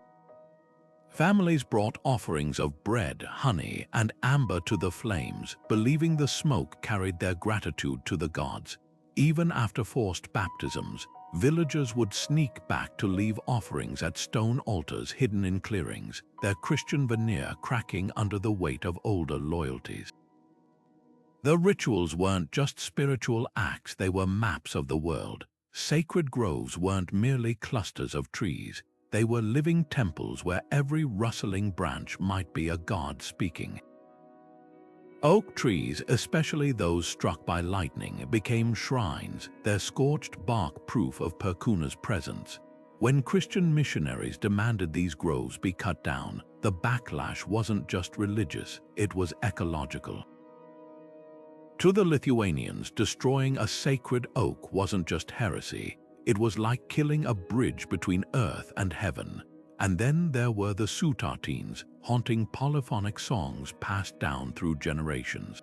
Families brought offerings of bread, honey, and amber to the flames, believing the smoke carried their gratitude to the gods. Even after forced baptisms, villagers would sneak back to leave offerings at stone altars hidden in clearings, their Christian veneer cracking under the weight of older loyalties. The rituals weren't just spiritual acts, they were maps of the world. Sacred groves weren't merely clusters of trees. They were living temples where every rustling branch might be a god speaking. Oak trees, especially those struck by lightning, became shrines, their scorched bark proof of Perkuna's presence. When Christian missionaries demanded these groves be cut down, the backlash wasn't just religious, it was ecological. To the Lithuanians, destroying a sacred oak wasn't just heresy. It was like killing a bridge between earth and heaven. And then there were the Sutartines, haunting polyphonic songs passed down through generations.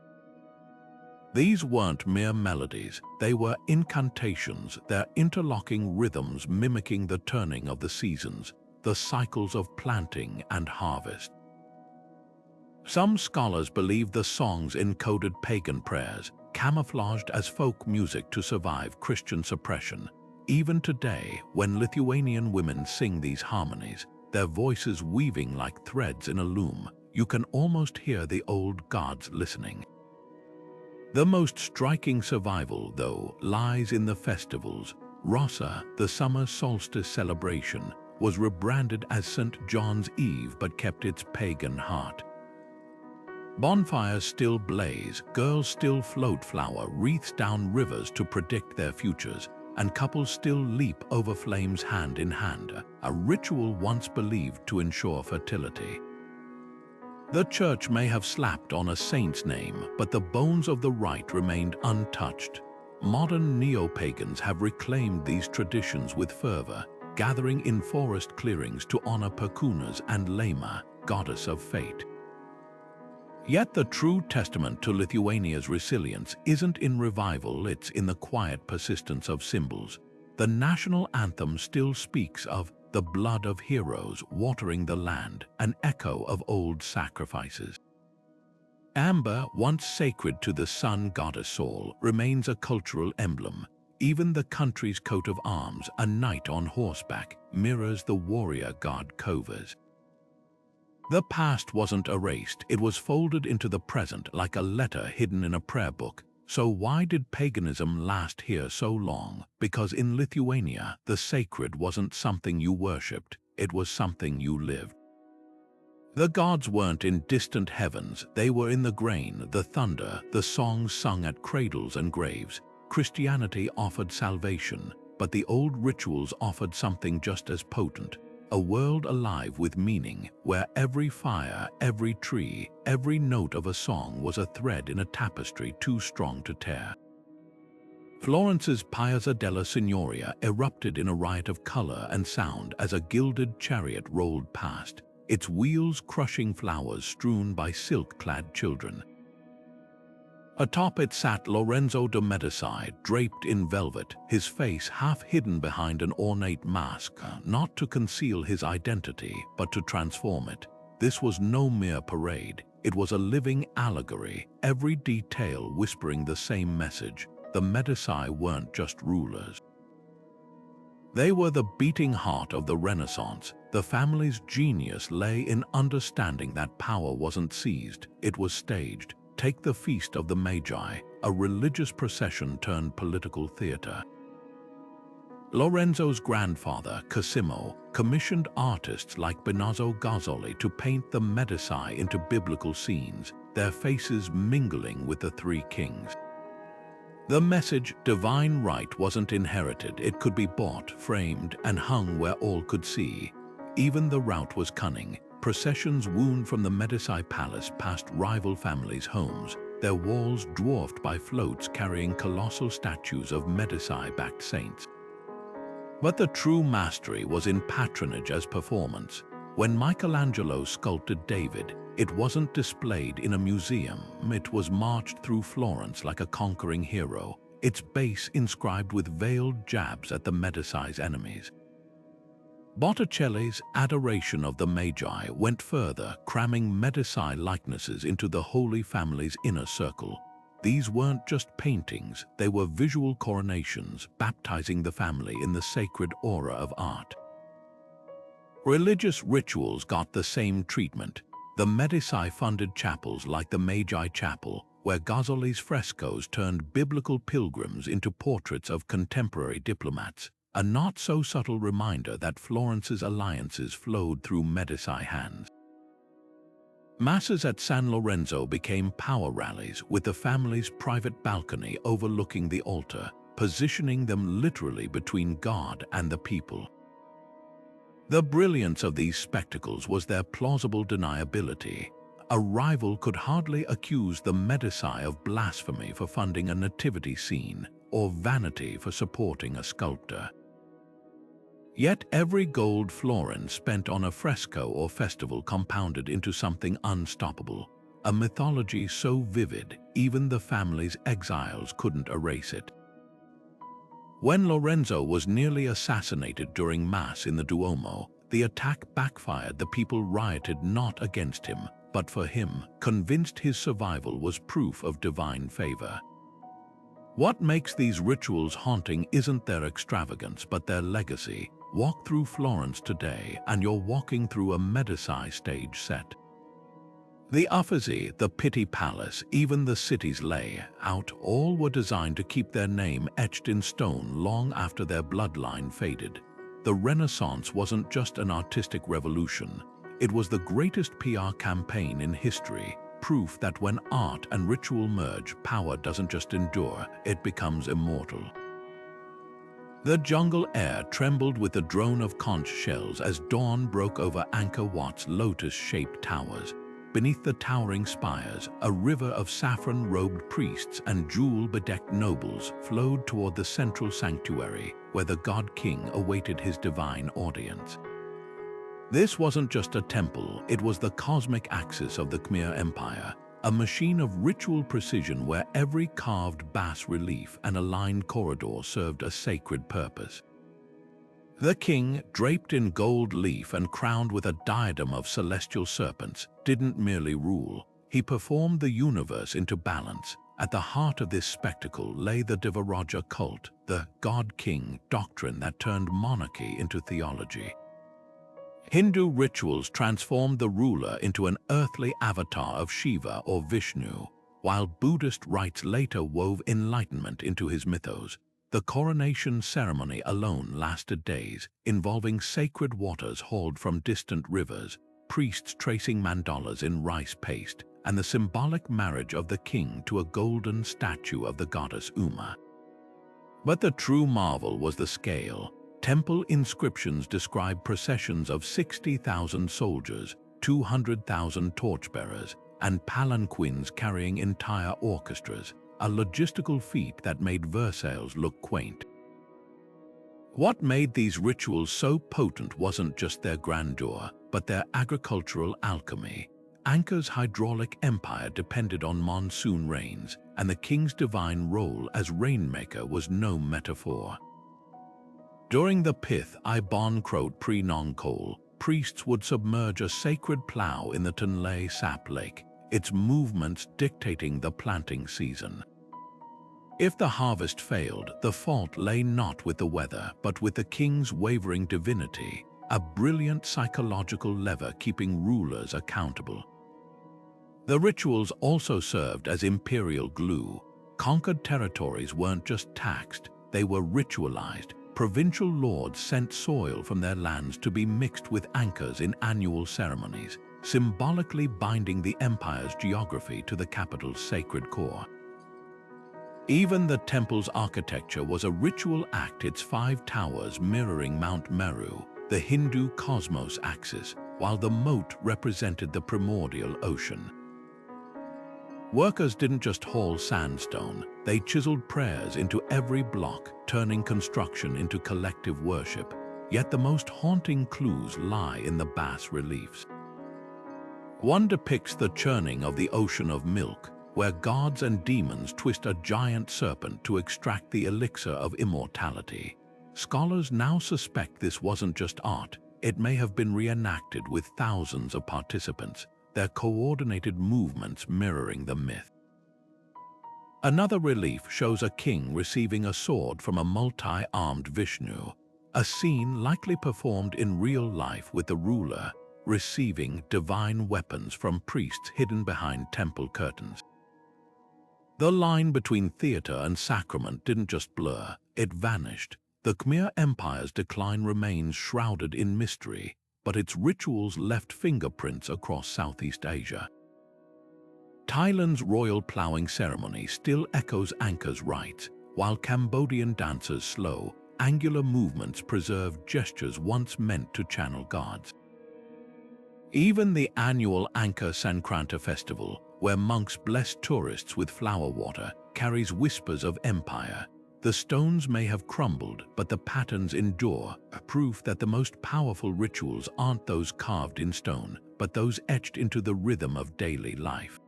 These weren't mere melodies, they were incantations, their interlocking rhythms mimicking the turning of the seasons, the cycles of planting and harvest. Some scholars believe the songs encoded pagan prayers, camouflaged as folk music to survive Christian suppression. Even today, when Lithuanian women sing these harmonies, their voices weaving like threads in a loom, you can almost hear the old gods listening. The most striking survival, though, lies in the festivals. Rossa, the summer solstice celebration, was rebranded as St. John's Eve but kept its pagan heart. Bonfires still blaze, girls still float flower wreaths down rivers to predict their futures, and couples still leap over flames hand in hand, a ritual once believed to ensure fertility. The church may have slapped on a saint's name, but the bones of the rite remained untouched. Modern neo-pagans have reclaimed these traditions with fervor, gathering in forest clearings to honor Perkunas and Lema, goddess of fate. Yet the true testament to Lithuania's resilience isn't in revival, it's in the quiet persistence of symbols. The national anthem still speaks of the blood of heroes watering the land, an echo of old sacrifices. Amber, once sacred to the sun goddess Sol, remains a cultural emblem. Even the country's coat of arms, a knight on horseback, mirrors the warrior god Kovas. The past wasn't erased, it was folded into the present like a letter hidden in a prayer book. So why did paganism last here so long? Because in Lithuania, the sacred wasn't something you worshipped, it was something you lived. The gods weren't in distant heavens, they were in the grain, the thunder, the songs sung at cradles and graves. Christianity offered salvation, but the old rituals offered something just as potent. A world alive with meaning, where every fire, every tree, every note of a song was a thread in a tapestry too strong to tear. Florence's Piazza della Signoria erupted in a riot of color and sound as a gilded chariot rolled past, its wheels crushing flowers strewn by silk-clad children. Atop it sat Lorenzo de' Medici, draped in velvet, his face half hidden behind an ornate mask, not to conceal his identity, but to transform it. This was no mere parade, it was a living allegory, every detail whispering the same message. The Medici weren't just rulers. They were the beating heart of the Renaissance. The family's genius lay in understanding that power wasn't seized, it was staged. Take the Feast of the Magi, a religious procession turned political theater. Lorenzo's grandfather, Cosimo, commissioned artists like Benazzo Gozzoli to paint the Medici into biblical scenes, their faces mingling with the three kings. The message, divine right, wasn't inherited, it could be bought, framed, and hung where all could see. Even the route was cunning. Processions wound from the Medici palace past rival families' homes, their walls dwarfed by floats carrying colossal statues of Medici-backed saints. But the true mastery was in patronage as performance. When Michelangelo sculpted David, it wasn't displayed in a museum, it was marched through Florence like a conquering hero, its base inscribed with veiled jabs at the Medici's enemies. Botticelli's Adoration of the Magi went further, cramming Medici likenesses into the Holy Family's inner circle. These weren't just paintings, they were visual coronations, baptizing the family in the sacred aura of art. Religious rituals got the same treatment. The Medici funded chapels like the Magi Chapel, where Gozzoli's frescoes turned biblical pilgrims into portraits of contemporary diplomats. A not-so-subtle reminder that Florence's alliances flowed through Medici hands. Masses at San Lorenzo became power rallies, with the family's private balcony overlooking the altar, positioning them literally between God and the people. The brilliance of these spectacles was their plausible deniability. A rival could hardly accuse the Medici of blasphemy for funding a nativity scene, or vanity for supporting a sculptor. Yet every gold florin spent on a fresco or festival compounded into something unstoppable, a mythology so vivid even the family's exiles couldn't erase it. When Lorenzo was nearly assassinated during Mass in the Duomo, the attack backfired. The people rioted not against him, but for him, convinced his survival was proof of divine favor. What makes these rituals haunting isn't their extravagance, but their legacy. Walk through Florence today, and you're walking through a Medici stage set. The Uffizi, the Pitti Palace, even the city's layout, all were designed to keep their name etched in stone long after their bloodline faded. The Renaissance wasn't just an artistic revolution, it was the greatest PR campaign in history, proof that when art and ritual merge, power doesn't just endure, it becomes immortal. The jungle air trembled with the drone of conch shells as dawn broke over Angkor Wat's lotus-shaped towers. beneath the towering spires, a river of saffron-robed priests and jewel-bedecked nobles flowed toward the central sanctuary where the god-king awaited his divine audience. This wasn't just a temple, it was the cosmic axis of the Khmer Empire, a machine of ritual precision where every carved bas-relief and aligned corridor served a sacred purpose. The king, draped in gold leaf and crowned with a diadem of celestial serpents, didn't merely rule. He performed the universe into balance. At the heart of this spectacle lay the Devaraja cult, the God-King doctrine that turned monarchy into theology. Hindu rituals transformed the ruler into an earthly avatar of Shiva or Vishnu, while Buddhist rites later wove enlightenment into his mythos. The coronation ceremony alone lasted days, involving sacred waters hauled from distant rivers, priests tracing mandalas in rice paste, and the symbolic marriage of the king to a golden statue of the goddess Uma. But the true marvel was the scale. Temple inscriptions describe processions of 60,000 soldiers, 200,000 torchbearers, and palanquins carrying entire orchestras, a logistical feat that made Versailles look quaint. What made these rituals so potent wasn't just their grandeur, but their agricultural alchemy. Inca's hydraulic empire depended on monsoon rains, and the king's divine role as rainmaker was no metaphor. During the Pith I Bon Krot Pre Nong Kol, priests would submerge a sacred plow in the Tonle Sap Lake, its movements dictating the planting season. If the harvest failed, the fault lay not with the weather, but with the king's wavering divinity, a brilliant psychological lever keeping rulers accountable. The rituals also served as imperial glue. Conquered territories weren't just taxed, they were ritualized. Provincial lords sent soil from their lands to be mixed with anchors in annual ceremonies, symbolically binding the empire's geography to the capital's sacred core. Even the temple's architecture was a ritual act, its 5 towers mirroring Mount Meru, the Hindu cosmos axis, while the moat represented the primordial ocean. Workers didn't just haul sandstone, they chiseled prayers into every block, turning construction into collective worship. Yet the most haunting clues lie in the bas-reliefs. One depicts the churning of the ocean of milk, where gods and demons twist a giant serpent to extract the elixir of immortality. Scholars now suspect this wasn't just art, it may have been reenacted with thousands of participants, their coordinated movements mirroring the myth. Another relief shows a king receiving a sword from a multi-armed Vishnu, a scene likely performed in real life with the ruler receiving divine weapons from priests hidden behind temple curtains. The line between theater and sacrament didn't just blur, it vanished. The Khmer Empire's decline remains shrouded in mystery, but its rituals left fingerprints across Southeast Asia. Thailand's royal ploughing ceremony still echoes Angkor's rites, while Cambodian dancers' slow, angular movements preserve gestures once meant to channel gods. Even the annual Angkor Sankranta festival, where monks bless tourists with flower water, carries whispers of empire. The stones may have crumbled, but the patterns endure, a proof that the most powerful rituals aren't those carved in stone, but those etched into the rhythm of daily life.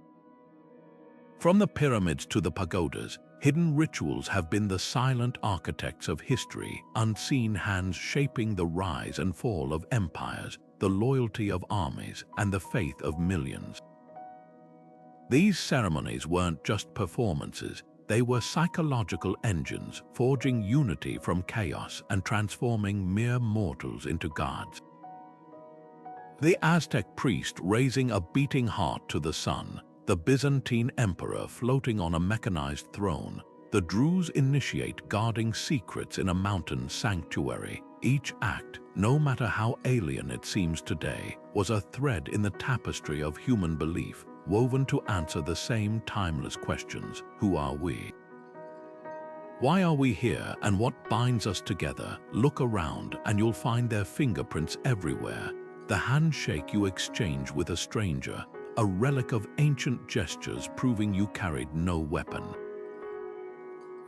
From the pyramids to the pagodas, hidden rituals have been the silent architects of history, unseen hands shaping the rise and fall of empires, the loyalty of armies, and the faith of millions. These ceremonies weren't just performances, they were psychological engines, forging unity from chaos and transforming mere mortals into gods. The Aztec priest raising a beating heart to the sun, the Byzantine emperor floating on a mechanized throne, the Druids initiate guarding secrets in a mountain sanctuary. Each act, no matter how alien it seems today, was a thread in the tapestry of human belief, woven to answer the same timeless questions. Who are we? Why are we here, and what binds us together? Look around and you'll find their fingerprints everywhere. The handshake you exchange with a stranger, a relic of ancient gestures proving you carried no weapon.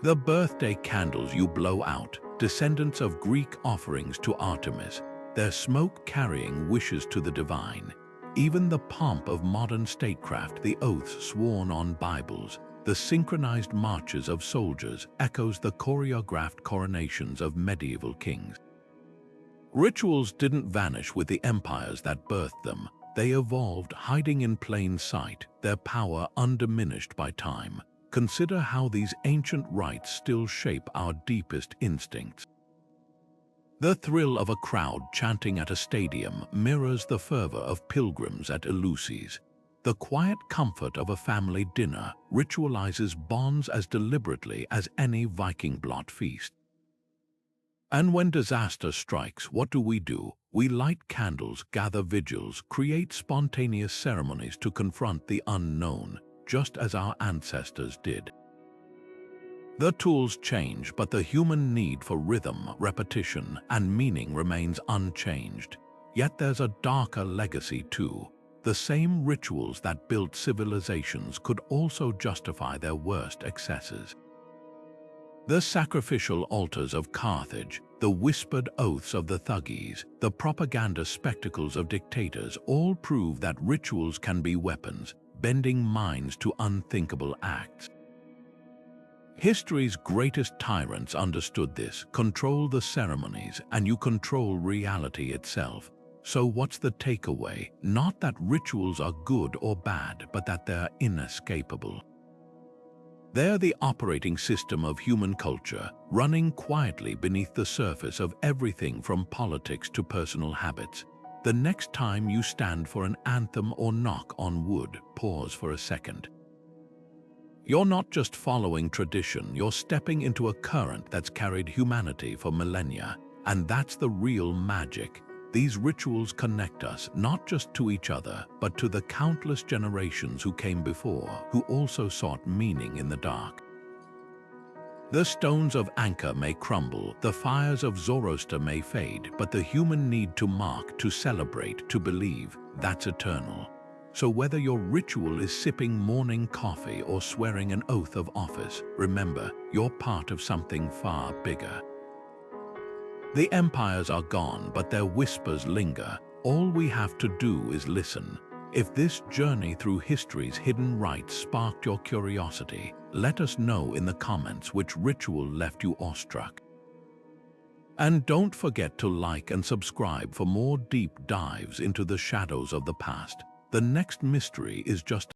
The birthday candles you blow out, descendants of Greek offerings to Artemis, their smoke carrying wishes to the divine. Even the pomp of modern statecraft, the oaths sworn on Bibles, the synchronized marches of soldiers echoes the choreographed coronations of medieval kings. Rituals didn't vanish with the empires that birthed them. They evolved, hiding in plain sight, their power undiminished by time. Consider how these ancient rites still shape our deepest instincts. The thrill of a crowd chanting at a stadium mirrors the fervor of pilgrims at Eleusis. The quiet comfort of a family dinner ritualizes bonds as deliberately as any Viking Blot feast. And when disaster strikes, what do? We light candles, gather vigils, create spontaneous ceremonies to confront the unknown, just as our ancestors did. The tools change, but the human need for rhythm, repetition, and meaning remains unchanged. Yet there's a darker legacy too. The same rituals that built civilizations could also justify their worst excesses. The sacrificial altars of Carthage, the whispered oaths of the Thuggees, the propaganda spectacles of dictators all prove that rituals can be weapons, bending minds to unthinkable acts. History's greatest tyrants understood this. Control the ceremonies, and you control reality itself. So what's the takeaway? Not that rituals are good or bad, but that they're inescapable. They're the operating system of human culture, running quietly beneath the surface of everything from politics to personal habits. The next time you stand for an anthem or knock on wood, pause for a second. You're not just following tradition, you're stepping into a current that's carried humanity for millennia. And that's the real magic. These rituals connect us not just to each other, but to the countless generations who came before, who also sought meaning in the dark. The stones of Inca may crumble, the fires of Zoroaster may fade, but the human need to mark, to celebrate, to believe, that's eternal. So whether your ritual is sipping morning coffee or swearing an oath of office, remember, you're part of something far bigger. The empires are gone, but their whispers linger. All we have to do is listen. If this journey through history's hidden rites sparked your curiosity, let us know in the comments which ritual left you awestruck. And don't forget to like and subscribe for more deep dives into the shadows of the past. The next mystery is just